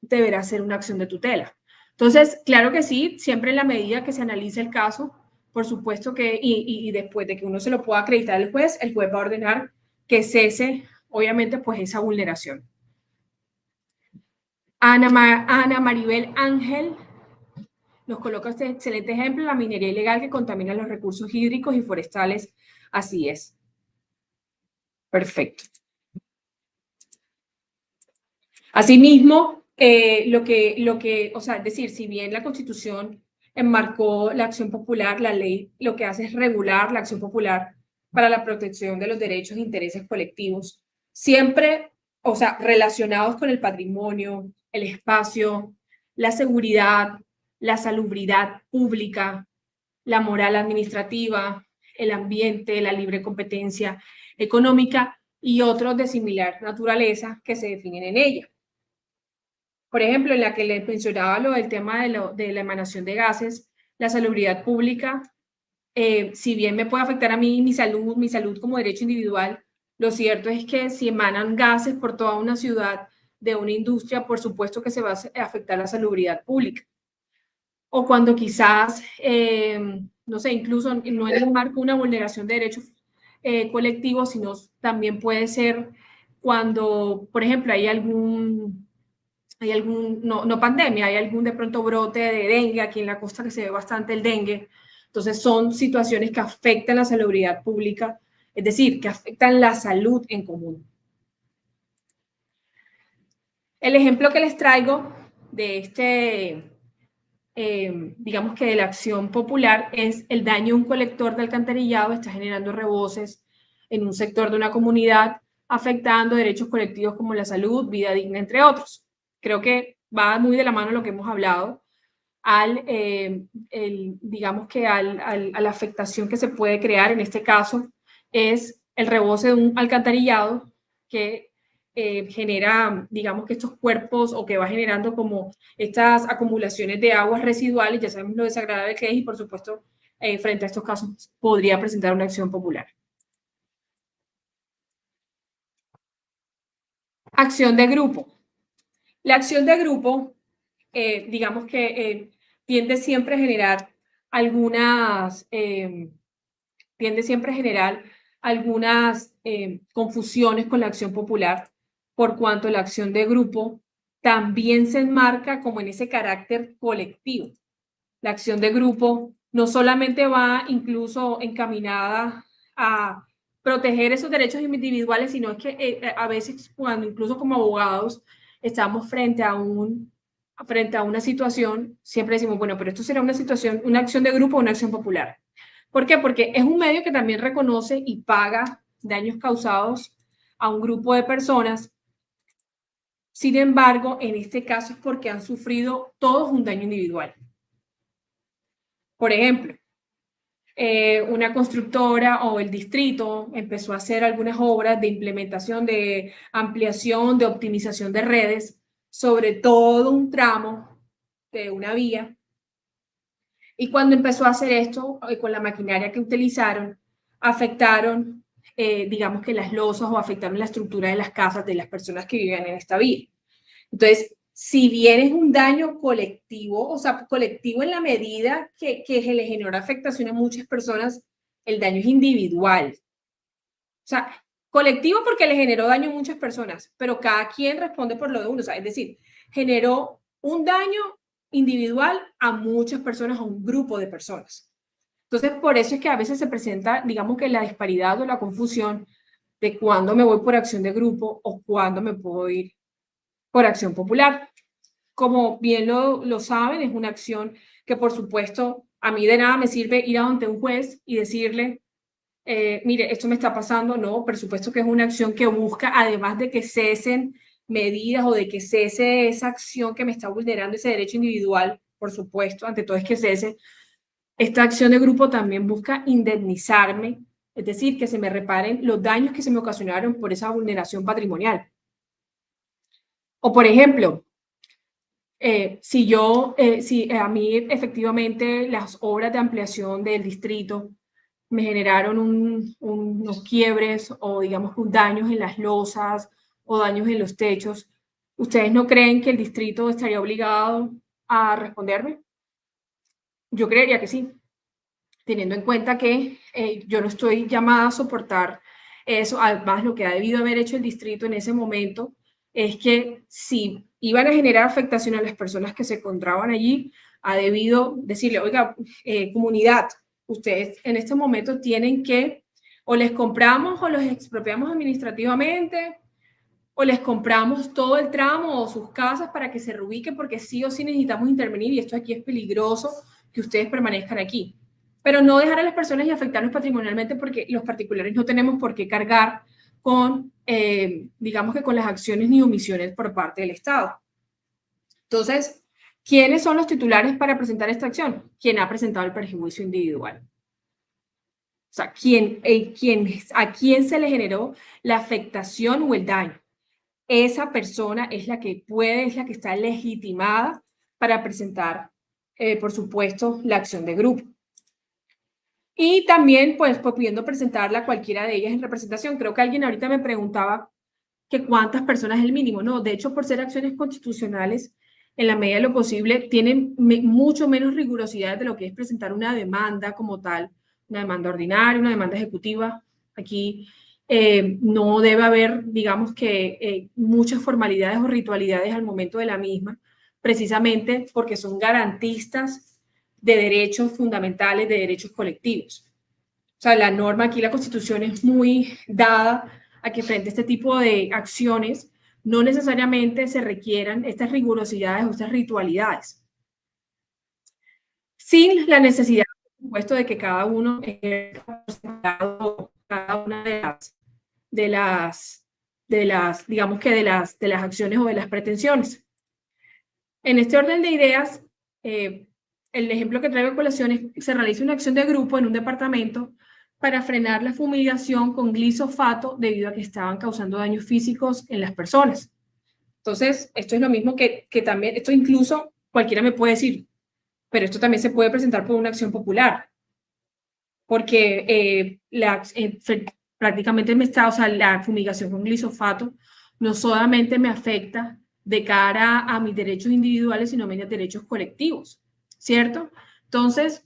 deberá ser una acción de tutela. Entonces, claro que sí, siempre en la medida que se analice el caso, por supuesto que, y después de que uno se lo pueda acreditar al juez, el juez va a ordenar que cese, obviamente, pues esa vulneración. Ana Maribel Ángel nos coloca este excelente ejemplo, la minería ilegal que contamina los recursos hídricos y forestales. Así es. Perfecto. Asimismo, o sea, es decir, si bien la Constitución enmarcó la acción popular, la ley lo que hace es regular la acción popular, para la protección de los derechos e intereses colectivos, siempre, o sea, relacionados con el patrimonio, el espacio, la seguridad, la salubridad pública, la moral administrativa, el ambiente, la libre competencia económica y otros de similar naturaleza que se definen en ella. Por ejemplo, en la que les mencionaba lo del tema de la emanación de gases, la salubridad pública, si bien me puede afectar a mí mi salud como derecho individual, lo cierto es que si emanan gases por toda una ciudad de una industria, por supuesto que se va a afectar la salubridad pública. O cuando quizás, no sé, incluso no en el marco de una vulneración de derechos colectivos, sino también puede ser cuando, por ejemplo, hay algún no pandemia, hay algún de pronto brote de dengue, aquí en la costa que se ve bastante el dengue. Entonces son situaciones que afectan la salubridad pública, es decir, que afectan la salud en común. El ejemplo que les traigo de digamos que de la acción popular, es el daño a un colector de alcantarillado, está generando reboses en un sector de una comunidad, afectando derechos colectivos como la salud, vida digna, entre otros. Creo que va muy de la mano lo que hemos hablado, digamos que a la afectación que se puede crear, en este caso, es el rebose de un alcantarillado que genera, digamos que estos cuerpos o que va generando como estas acumulaciones de aguas residuales, ya sabemos lo desagradable que es y por supuesto frente a estos casos podría presentar una acción popular. Acción de grupo. La acción de grupo, digamos que tiende siempre a generar algunas confusiones con la acción popular, por cuanto la acción de grupo también se enmarca como en ese carácter colectivo. La acción de grupo no solamente va incluso encaminada a proteger esos derechos individuales, sino es que a veces cuando incluso como abogados estamos frente a una situación, siempre decimos, bueno, pero esto será una situación, una acción de grupo o una acción popular. ¿Por qué? Porque es un medio que también reconoce y paga daños causados a un grupo de personas. Sin embargo, en este caso es porque han sufrido todos un daño individual. Por ejemplo, una constructora o el distrito empezó a hacer algunas obras de implementación, de ampliación, de optimización de redes sobre todo un tramo de una vía. Y cuando empezó a hacer esto, con la maquinaria que utilizaron, afectaron, digamos que las losas o afectaron la estructura de las casas de las personas que vivían en esta vía. Entonces, si bien es un daño colectivo, o sea, colectivo en la medida que se le genera afectación a muchas personas, el daño es individual. O sea, colectivo porque le generó daño a muchas personas, pero cada quien responde por lo de uno. O sea, es decir, generó un daño individual a muchas personas, a un grupo de personas. Entonces, por eso es que a veces se presenta, digamos que la disparidad o la confusión de cuándo me voy por acción de grupo o cuándo me puedo ir por acción popular. Como bien lo saben, es una acción que, por supuesto, a mí de nada me sirve ir a ante un juez y decirle, mire, esto me está pasando. No, por supuesto que es una acción que busca, además de que cesen medidas o de que cese esa acción que me está vulnerando ese derecho individual, por supuesto, ante todo es que cese. Esta acción de grupo también busca indemnizarme, es decir, que se me reparen los daños que se me ocasionaron por esa vulneración patrimonial. O, por ejemplo, si a mí efectivamente las obras de ampliación del distrito me generaron unos quiebres o digamos daños en las losas o daños en los techos, ¿ustedes no creen que el distrito estaría obligado a responderme? Yo creería que sí, teniendo en cuenta que yo no estoy llamada a soportar eso. Además, lo que ha debido haber hecho el distrito en ese momento es que si iban a generar afectación a las personas que se encontraban allí, ha debido decirle, oiga, comunidad, ustedes en este momento tienen que o les compramos o los expropiamos administrativamente o les compramos todo el tramo o sus casas para que se reubiquen porque sí o sí necesitamos intervenir y esto aquí es peligroso que ustedes permanezcan aquí. pero no dejar a las personas y afectarnos patrimonialmente, porque los particulares no tenemos por qué cargar con, digamos que con las acciones ni omisiones por parte del Estado. Entonces, ¿quiénes son los titulares para presentar esta acción? Quien ha presentado el perjuicio individual. O sea, a quién se le generó la afectación o el daño. Esa persona es la que puede, es la que está legitimada para presentar, por supuesto, la acción de grupo. Y también, pues, pudiendo presentarla cualquiera de ellas en representación. Creo que alguien ahorita me preguntaba que cuántas personas es el mínimo. No, de hecho, por ser acciones constitucionales, en la medida de lo posible, tienen mucho menos rigurosidad de lo que es presentar una demanda como tal, una demanda ordinaria, una demanda ejecutiva. Aquí no debe haber, digamos que, muchas formalidades o ritualidades al momento de la misma, precisamente porque son garantistas de derechos fundamentales, de derechos colectivos. O sea, la norma aquí, la Constitución es muy dada a que frente a este tipo de acciones no necesariamente se requieran estas rigurosidades o estas ritualidades, sin la necesidad, por supuesto, de que cada uno cada una digamos que de las acciones o de las pretensiones. En este orden de ideas, el ejemplo que traigo a colación es que se realiza una acción de grupo en un departamento para frenar la fumigación con glisofato debido a que estaban causando daños físicos en las personas. Entonces, esto es lo mismo que también, esto incluso cualquiera me puede decir, pero esto también se puede presentar por una acción popular, porque prácticamente o sea, la fumigación con glisofato no solamente me afecta de cara a mis derechos individuales, sino a mis derechos colectivos, ¿cierto? Entonces,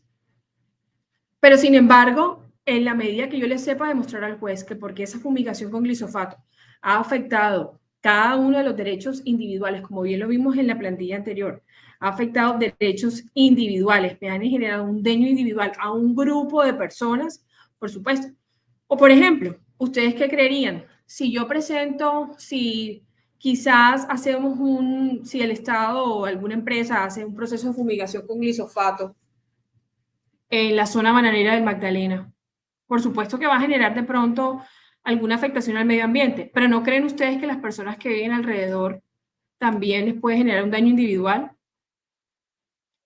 pero sin embargo, en la medida que yo le sepa demostrar al juez que porque esa fumigación con glisofato ha afectado cada uno de los derechos individuales, como bien lo vimos en la plantilla anterior, ha afectado derechos individuales, me han generado un daño individual a un grupo de personas, por supuesto. O por ejemplo, ¿ustedes qué creerían? Si yo presento, si quizás si el Estado o alguna empresa hace un proceso de fumigación con glisofato en la zona bananera del Magdalena, por supuesto que va a generar de pronto alguna afectación al medio ambiente, pero ¿no creen ustedes que las personas que viven alrededor también les puede generar un daño individual?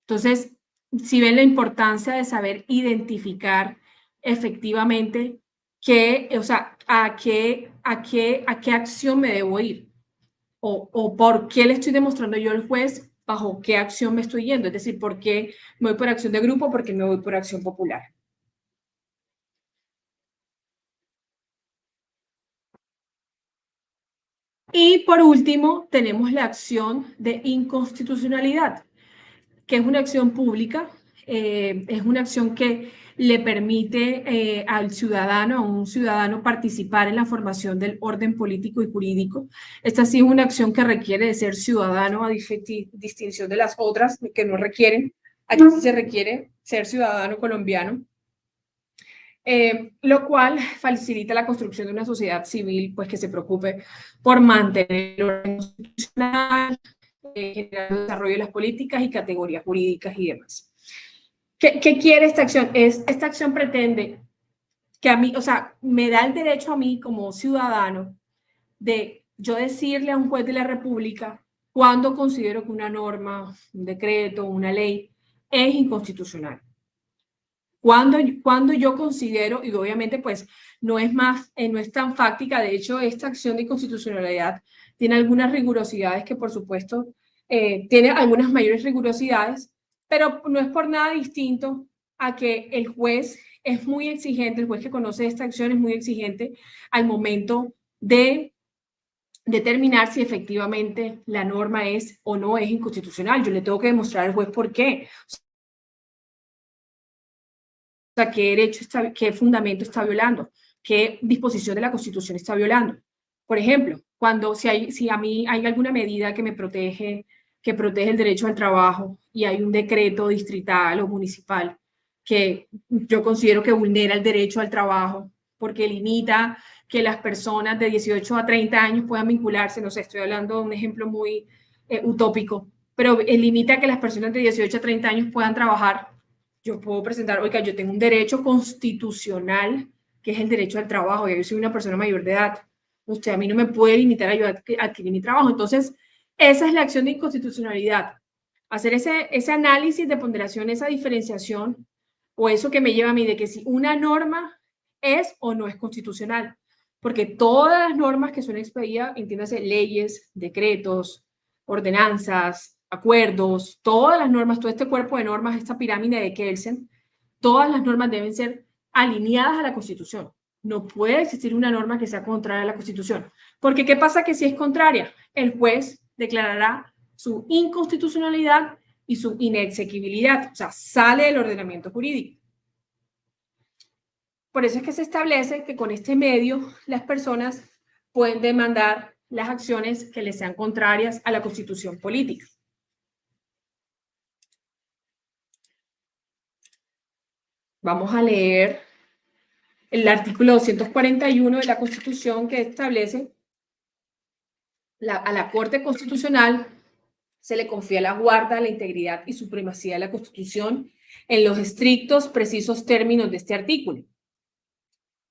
Entonces, si ven la importancia de saber identificar efectivamente o sea, a qué acción me debo ir o por qué le estoy demostrando yo al juez bajo qué acción me estoy yendo, es decir, por qué me voy por acción de grupo, por qué me voy por acción popular. Y por último, tenemos la acción de inconstitucionalidad, que es una acción pública, es una acción que le permite al ciudadano, a un ciudadano participar en la formación del orden político y jurídico. Esta sí es una acción que requiere de ser ciudadano a distinción de las otras que no requieren. Aquí sí se requiere ser ciudadano colombiano. Lo cual facilita la construcción de una sociedad civil pues, que se preocupe por mantener el orden constitucional, generar el desarrollo de las políticas y categorías jurídicas y demás. ¿Qué quiere esta acción? Esta acción pretende que a mí, o sea, me da el derecho a mí como ciudadano de yo decirle a un juez de la República cuando considero que una norma, un decreto, una ley es inconstitucional. Cuando yo considero, y obviamente pues no es tan fáctica, de hecho esta acción de inconstitucionalidad tiene algunas rigurosidades que por supuesto tiene algunas mayores rigurosidades, pero no es por nada distinto a que el juez es muy exigente, el juez que conoce esta acción es muy exigente al momento de determinar si efectivamente la norma es o no es inconstitucional. Yo le tengo que demostrar al juez por qué. O sea, qué derecho qué fundamento está violando, qué disposición de la Constitución está violando. Por ejemplo, si a mí hay alguna medida que protege el derecho al trabajo y hay un decreto distrital o municipal que yo considero que vulnera el derecho al trabajo porque limita que las personas de 18 a 30 años puedan vincularse, no sé, estoy hablando de un ejemplo muy utópico, pero limita que las personas de 18 a 30 años puedan trabajar. Yo puedo presentar, oiga, yo tengo un derecho constitucional, que es el derecho al trabajo, yo soy una persona mayor de edad. Usted a mí no me puede limitar a yo a adquirir mi trabajo. Entonces, esa es la acción de inconstitucionalidad. Hacer ese análisis de ponderación, esa diferenciación, o eso que me lleva a mí de que si una norma es o no es constitucional. Porque todas las normas que son expedidas, entiéndase, leyes, decretos, ordenanzas, acuerdos, todas las normas, todo este cuerpo de normas, esta pirámide de Kelsen, todas las normas deben ser alineadas a la Constitución. No puede existir una norma que sea contraria a la Constitución. Porque ¿qué pasa que si es contraria? El juez declarará su inconstitucionalidad y su inexequibilidad, o sea, sale del ordenamiento jurídico. Por eso es que se establece que con este medio las personas pueden demandar las acciones que les sean contrarias a la Constitución política. Vamos a leer el artículo 241 de la Constitución, que establece a la Corte Constitucional se le confía la guarda, la integridad y supremacía de la Constitución en los estrictos, precisos términos de este artículo.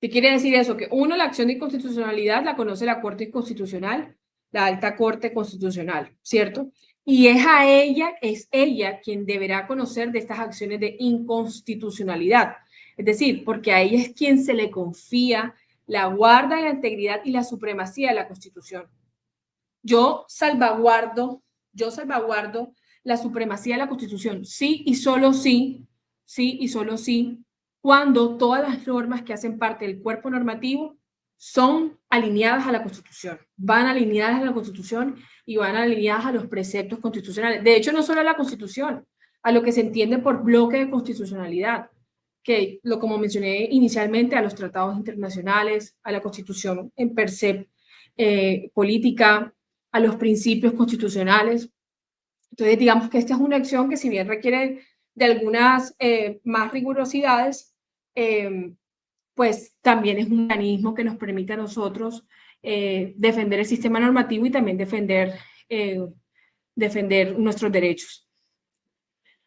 ¿Qué quiere decir eso? Que uno, la acción de inconstitucionalidad la conoce la Corte Constitucional, la Alta Corte Constitucional, ¿cierto? Y es ella quien deberá conocer de estas acciones de inconstitucionalidad. Es decir, porque a ella es quien se le confía la guarda de la integridad y la supremacía de la Constitución. Yo salvaguardo la supremacía de la Constitución, sí y solo sí, cuando todas las normas que hacen parte del cuerpo normativo son alineadas a la Constitución, van alineadas a la Constitución y van alineadas a los preceptos constitucionales. De hecho, no solo a la Constitución, a lo que se entiende por bloque de constitucionalidad, que, como mencioné inicialmente, a los tratados internacionales, a la Constitución en per se política, a los principios constitucionales. Entonces, digamos que esta es una acción que, si bien requiere de algunas más rigurosidades, pues también es un mecanismo que nos permite a nosotros defender el sistema normativo y también defender nuestros derechos.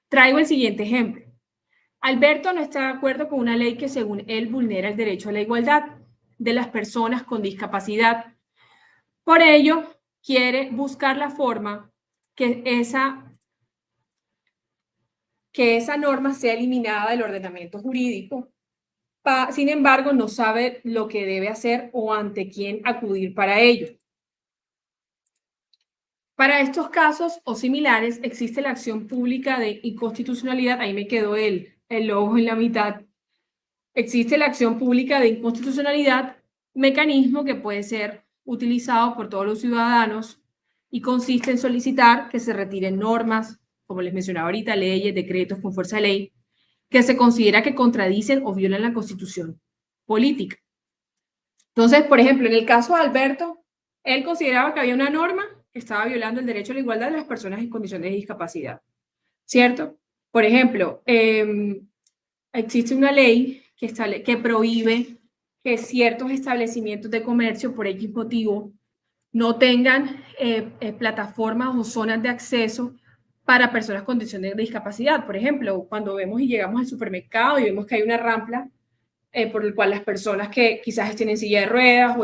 Traigo el siguiente ejemplo. Alberto no está de acuerdo con una ley que, según él, vulnera el derecho a la igualdad de las personas con discapacidad. Por ello, quiere buscar la forma que esa norma sea eliminada del ordenamiento jurídico. Sin embargo, no sabe lo que debe hacer o ante quién acudir para ello. Para estos casos o similares, existe la acción pública de inconstitucionalidad. Ahí me quedó el logo en la mitad. Existe la acción pública de inconstitucionalidad, mecanismo que puede ser utilizado por todos los ciudadanos y consiste en solicitar que se retiren normas, como les mencionaba ahorita, leyes, decretos con fuerza de ley, que se considera que contradicen o violan la Constitución política. Entonces, por ejemplo, en el caso de Alberto, él consideraba que había una norma que estaba violando el derecho a la igualdad de las personas en condiciones de discapacidad, ¿cierto? Por ejemplo, existe una ley que prohíbe que ciertos establecimientos de comercio, por X motivo, no tengan plataformas o zonas de acceso para personas con condiciones de discapacidad. Por ejemplo, cuando vemos y llegamos al supermercado y vemos que hay una rampa por el cual las personas que quizás estén en silla de ruedas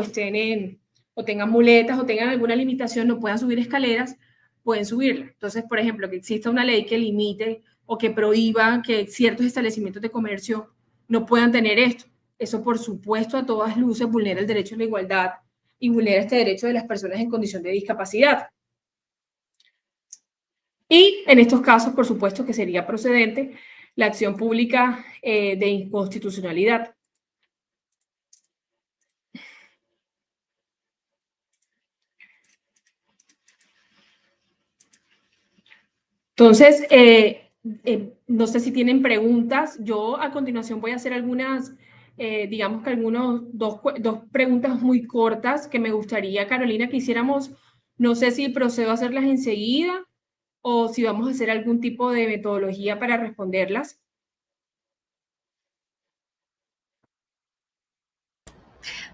o tengan muletas o tengan alguna limitación no puedan subir escaleras, pueden subirla. Entonces, por ejemplo, que exista una ley que limite o que prohíba que ciertos establecimientos de comercio no puedan tener esto. Eso, por supuesto, a todas luces vulnera el derecho a la igualdad y vulnera este derecho de las personas en condición de discapacidad. Y en estos casos, por supuesto, que sería procedente la acción pública de inconstitucionalidad. Entonces, no sé si tienen preguntas. Yo a continuación voy a hacer algunas, digamos que dos preguntas muy cortas que me gustaría, Carolina, que hiciéramos. No sé si procedo a hacerlas enseguida o si vamos a hacer algún tipo de metodología para responderlas.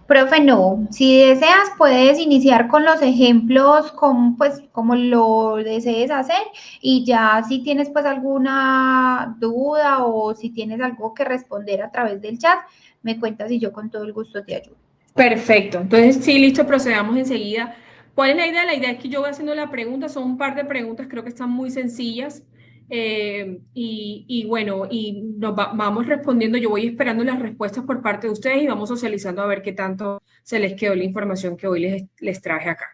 Profe, no, si deseas puedes iniciar con los ejemplos como, pues, como lo desees hacer y ya si tienes pues alguna duda o si tienes algo que responder a través del chat, me cuentas y yo con todo el gusto te ayudo. Perfecto. Entonces, sí, listo, procedamos enseguida. ¿Cuál es la idea? La idea es que yo voy haciendo la pregunta, son un par de preguntas, creo que están muy sencillas. Y bueno, y vamos respondiendo. Yo voy esperando las respuestas por parte de ustedes y vamos socializando a ver qué tanto se les quedó la información que hoy les traje acá.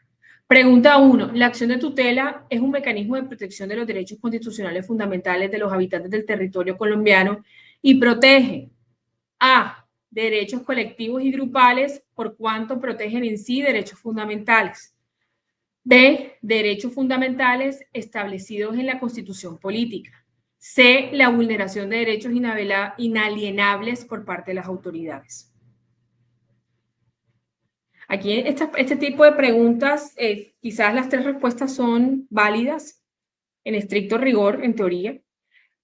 Pregunta 1. ¿La acción de tutela es un mecanismo de protección de los derechos constitucionales fundamentales de los habitantes del territorio colombiano y protege A, derechos colectivos y grupales por cuanto protegen en sí derechos fundamentales? B, derechos fundamentales establecidos en la Constitución política? C, la vulneración de derechos inalienables por parte de las autoridades. Aquí este tipo de preguntas, quizás las tres respuestas son válidas en estricto rigor, en teoría,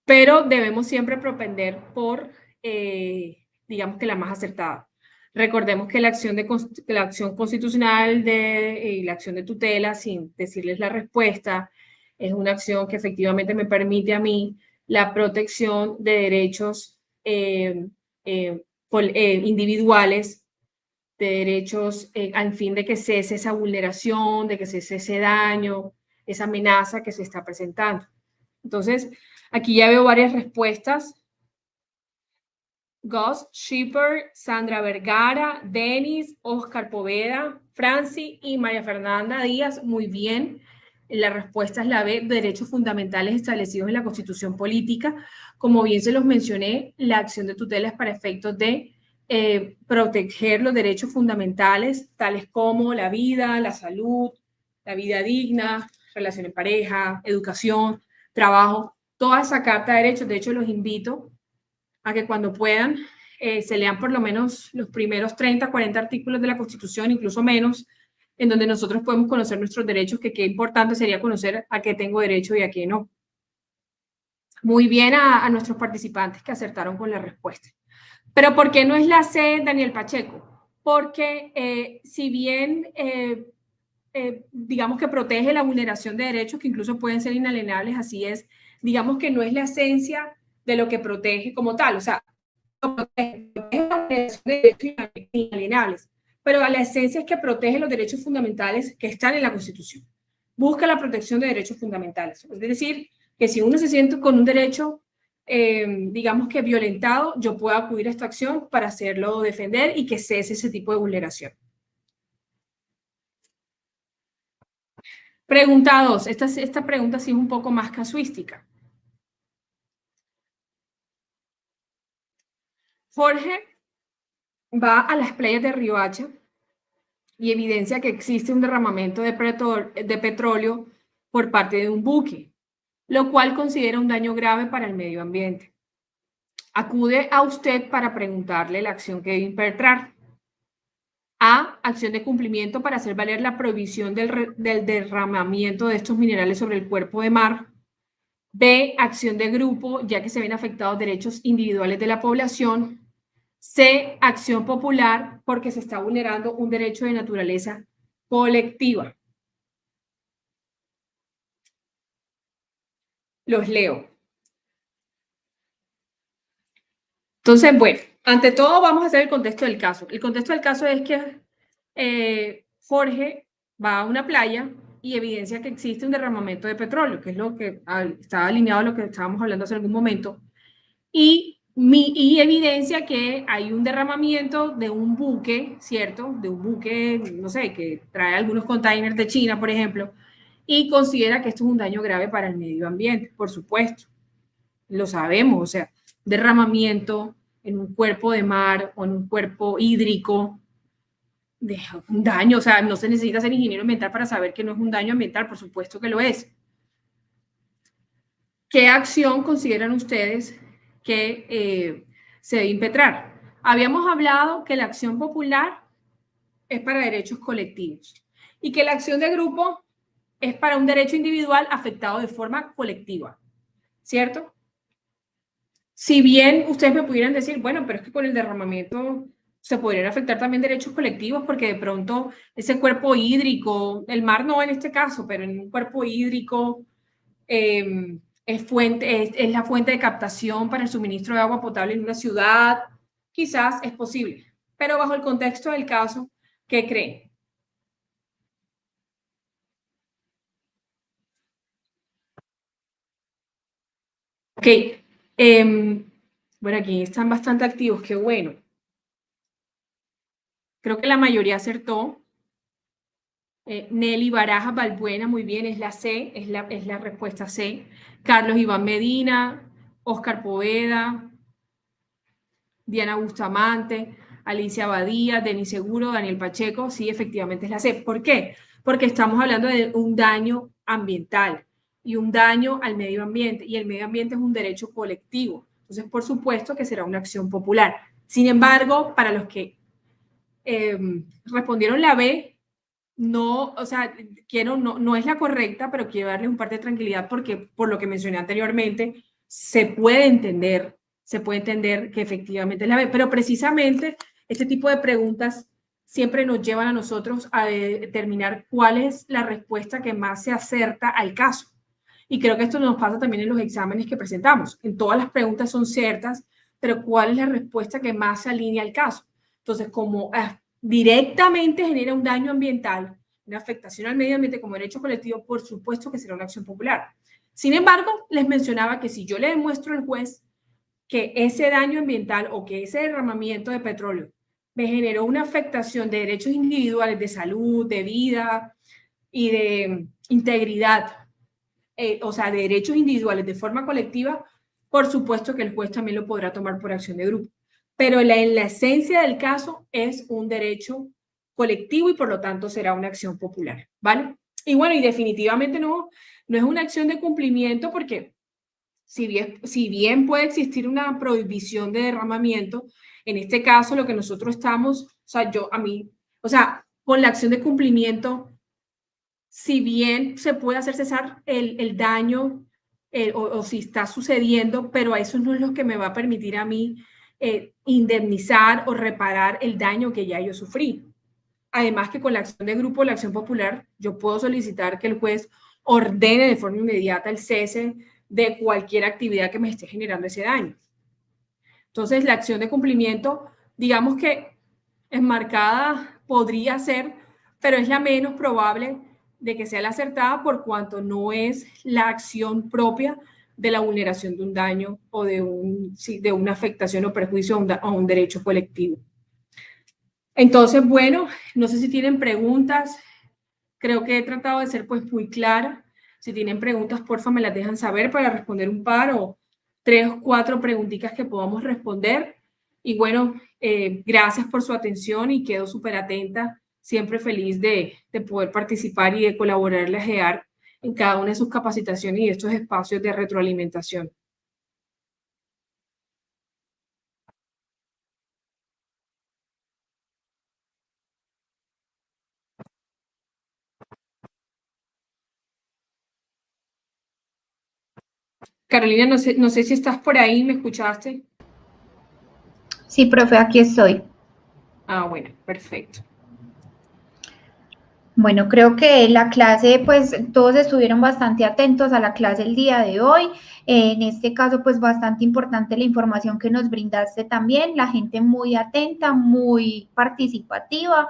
pero debemos siempre propender por, digamos que la más acertada. Recordemos que la acción constitucional y la acción de tutela, sin decirles la respuesta, es una acción que efectivamente me permite a mí la protección de derechos individuales, de derechos al fin de que cese esa vulneración, de que cese ese daño, esa amenaza que se está presentando. Entonces, aquí ya veo varias respuestas. Gus Schipper, Sandra Vergara, Denis, Oscar Poveda, Franci y María Fernanda Díaz. Muy bien. La respuesta es la B, derechos fundamentales establecidos en la Constitución política. Como bien se los mencioné, la acción de tutela es para efectos de proteger los derechos fundamentales, tales como la vida, la salud, la vida digna, relación en pareja, educación, trabajo, toda esa carta de derechos. De hecho, los invito a que cuando puedan se lean por lo menos los primeros 30, 40 artículos de la Constitución, incluso menos, en donde nosotros podemos conocer nuestros derechos, que qué importante sería conocer a qué tengo derecho y a qué no. Muy bien a nuestros participantes que acertaron con la respuesta. Pero ¿por qué no es la C, Daniel Pacheco? Porque si bien digamos que protege la vulneración de derechos que incluso pueden ser inalienables, así es, digamos que no es la esencia de lo que protege como tal, o sea, protege la vulneración de derechos inalienables, pero la esencia es que protege los derechos fundamentales que están en la Constitución. Busca la protección de derechos fundamentales. Es decir, que si uno se siente con un derecho, digamos que violentado, yo puedo acudir a esta acción para hacerlo defender y que cese ese tipo de vulneración. Pregunta 2. Esta pregunta sí es un poco más casuística. Jorge va a las playas de Riohacha y evidencia que existe un derramamiento de petróleo por parte de un buque, lo cual considera un daño grave para el medio ambiente. Acude a usted para preguntarle la acción que debe impetrar. A, acción de cumplimiento para hacer valer la prohibición del derramamiento de estos minerales sobre el cuerpo de mar. B, acción de grupo, ya que se ven afectados derechos individuales de la población. C, acción popular, porque se está vulnerando un derecho de naturaleza colectiva. Los leo. Entonces, bueno, ante todo vamos a hacer el contexto del caso. El contexto del caso es que Jorge va a una playa y evidencia que existe un derramamiento de petróleo, que es lo que estaba alineado a lo que estábamos hablando hace algún momento, y evidencia que hay un derramamiento de un buque, ¿cierto? De un buque, no sé, que trae algunos containers de China, por ejemplo, y considera que esto es un daño grave para el medio ambiente, por supuesto. Lo sabemos, o sea, derramamiento en un cuerpo de mar o en un cuerpo hídrico, de un daño, o sea, no se necesita ser ingeniero ambiental para saber que no es un daño ambiental, por supuesto que lo es. ¿Qué acción consideran ustedes que se debe impetrar? Habíamos hablado que la acción popular es para derechos colectivos y que la acción de grupo es para un derecho individual afectado de forma colectiva, ¿cierto? Si bien ustedes me pudieran decir, bueno, pero es que con el derramamiento se podrían afectar también derechos colectivos porque de pronto ese cuerpo hídrico, el mar no en este caso, pero en un cuerpo hídrico es la fuente de captación para el suministro de agua potable en una ciudad, quizás es posible, pero bajo el contexto del caso, ¿qué creen? Ok, bueno, aquí están bastante activos, qué bueno. Creo que la mayoría acertó. Nelly Baraja Balbuena, muy bien, es la C, es la respuesta C. Carlos Iván Medina, Oscar Poveda, Diana Bustamante, Alicia Badía, Denis Seguro, Daniel Pacheco, sí, efectivamente es la C. ¿Por qué? Porque estamos hablando de un daño ambiental y un daño al medio ambiente, y el medio ambiente es un derecho colectivo. Entonces, por supuesto que será una acción popular. Sin embargo, para los que respondieron la B, no, o sea, no es la correcta, pero quiero darles un parte de tranquilidad porque, por lo que mencioné anteriormente, se puede entender que efectivamente es la B, pero precisamente este tipo de preguntas siempre nos llevan a nosotros a determinar cuál es la respuesta que más se acerta al caso. Y creo que esto nos pasa también en los exámenes que presentamos. En todas las preguntas son ciertas, pero ¿cuál es la respuesta que más se alinea al caso? Entonces, como directamente genera un daño ambiental, una afectación al medio ambiente como derecho colectivo, por supuesto que será una acción popular. Sin embargo, les mencionaba que si yo le demuestro al juez que ese daño ambiental o que ese derramamiento de petróleo me generó una afectación de derechos individuales, de salud, de vida y de integridad, o sea, de derechos individuales de forma colectiva, por supuesto que el juez también lo podrá tomar por acción de grupo. Pero en la esencia del caso es un derecho colectivo y por lo tanto será una acción popular, ¿vale? Y bueno, y definitivamente no es una acción de cumplimiento porque si bien puede existir una prohibición de derramamiento, en este caso lo que nosotros estamos, o sea, con la acción de cumplimiento, si bien se puede hacer cesar el daño o si está sucediendo, pero eso no es lo que me va a permitir a mí indemnizar o reparar el daño que ya yo sufrí. Además que con la acción de grupo, la acción popular, yo puedo solicitar que el juez ordene de forma inmediata el cese de cualquier actividad que me esté generando ese daño. Entonces, la acción de cumplimiento, digamos que enmarcada podría ser, pero es la menos probable de que sea la acertada por cuanto no es la acción propia de la vulneración de un daño o de una afectación o perjuicio a un derecho colectivo. Entonces, bueno, no sé si tienen preguntas. Creo que he tratado de ser pues muy clara. Si tienen preguntas, porfa, me las dejan saber para responder un par o 3 o 4 preguntitas que podamos responder. Y bueno, gracias por su atención y quedo súper atenta, siempre feliz de poder participar y de colaborarle a GEAR en cada una de sus capacitaciones y estos espacios de retroalimentación. Carolina, no sé si estás por ahí, ¿me escuchaste? Sí, profe, aquí estoy. Ah, bueno, perfecto. Bueno, creo que la clase, pues todos estuvieron bastante atentos a la clase el día de hoy. En este caso, pues bastante importante la información que nos brindaste también, la gente muy atenta, muy participativa.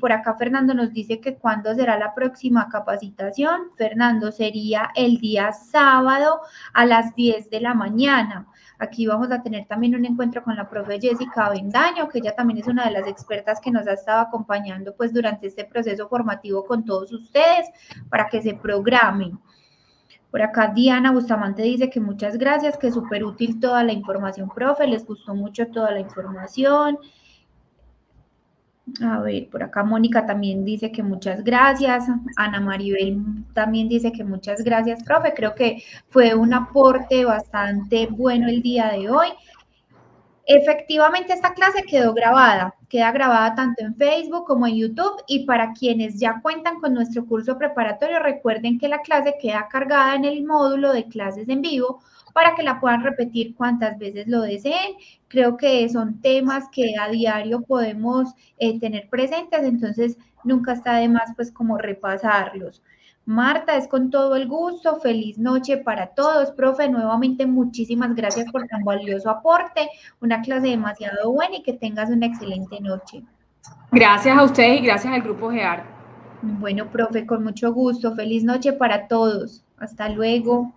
Por acá Fernando nos dice que cuándo será la próxima capacitación. Fernando, sería el día sábado a las 10 de la mañana. Aquí vamos a tener también un encuentro con la profe Jessica Avendaño, que ella también es una de las expertas que nos ha estado acompañando pues durante este proceso formativo con todos ustedes para que se programen. Por acá Diana Bustamante dice que muchas gracias, que súper útil toda la información, profe, les gustó mucho toda la información. A ver, por acá Mónica también dice que muchas gracias. Ana Maribel también dice que muchas gracias, profe. Creo que fue un aporte bastante bueno el día de hoy. Efectivamente, esta clase queda grabada tanto en Facebook como en YouTube y para quienes ya cuentan con nuestro curso preparatorio, recuerden que la clase queda cargada en el módulo de clases en vivo para que la puedan repetir cuantas veces lo deseen. Creo que son temas que a diario podemos tener presentes, entonces nunca está de más pues como repasarlos. Marta, es con todo el gusto. Feliz noche para todos. Profe, nuevamente muchísimas gracias por tan valioso aporte. Una clase demasiado buena y que tengas una excelente noche. Gracias a ustedes y gracias al Grupo GEAR. Bueno, profe, con mucho gusto. Feliz noche para todos. Hasta luego.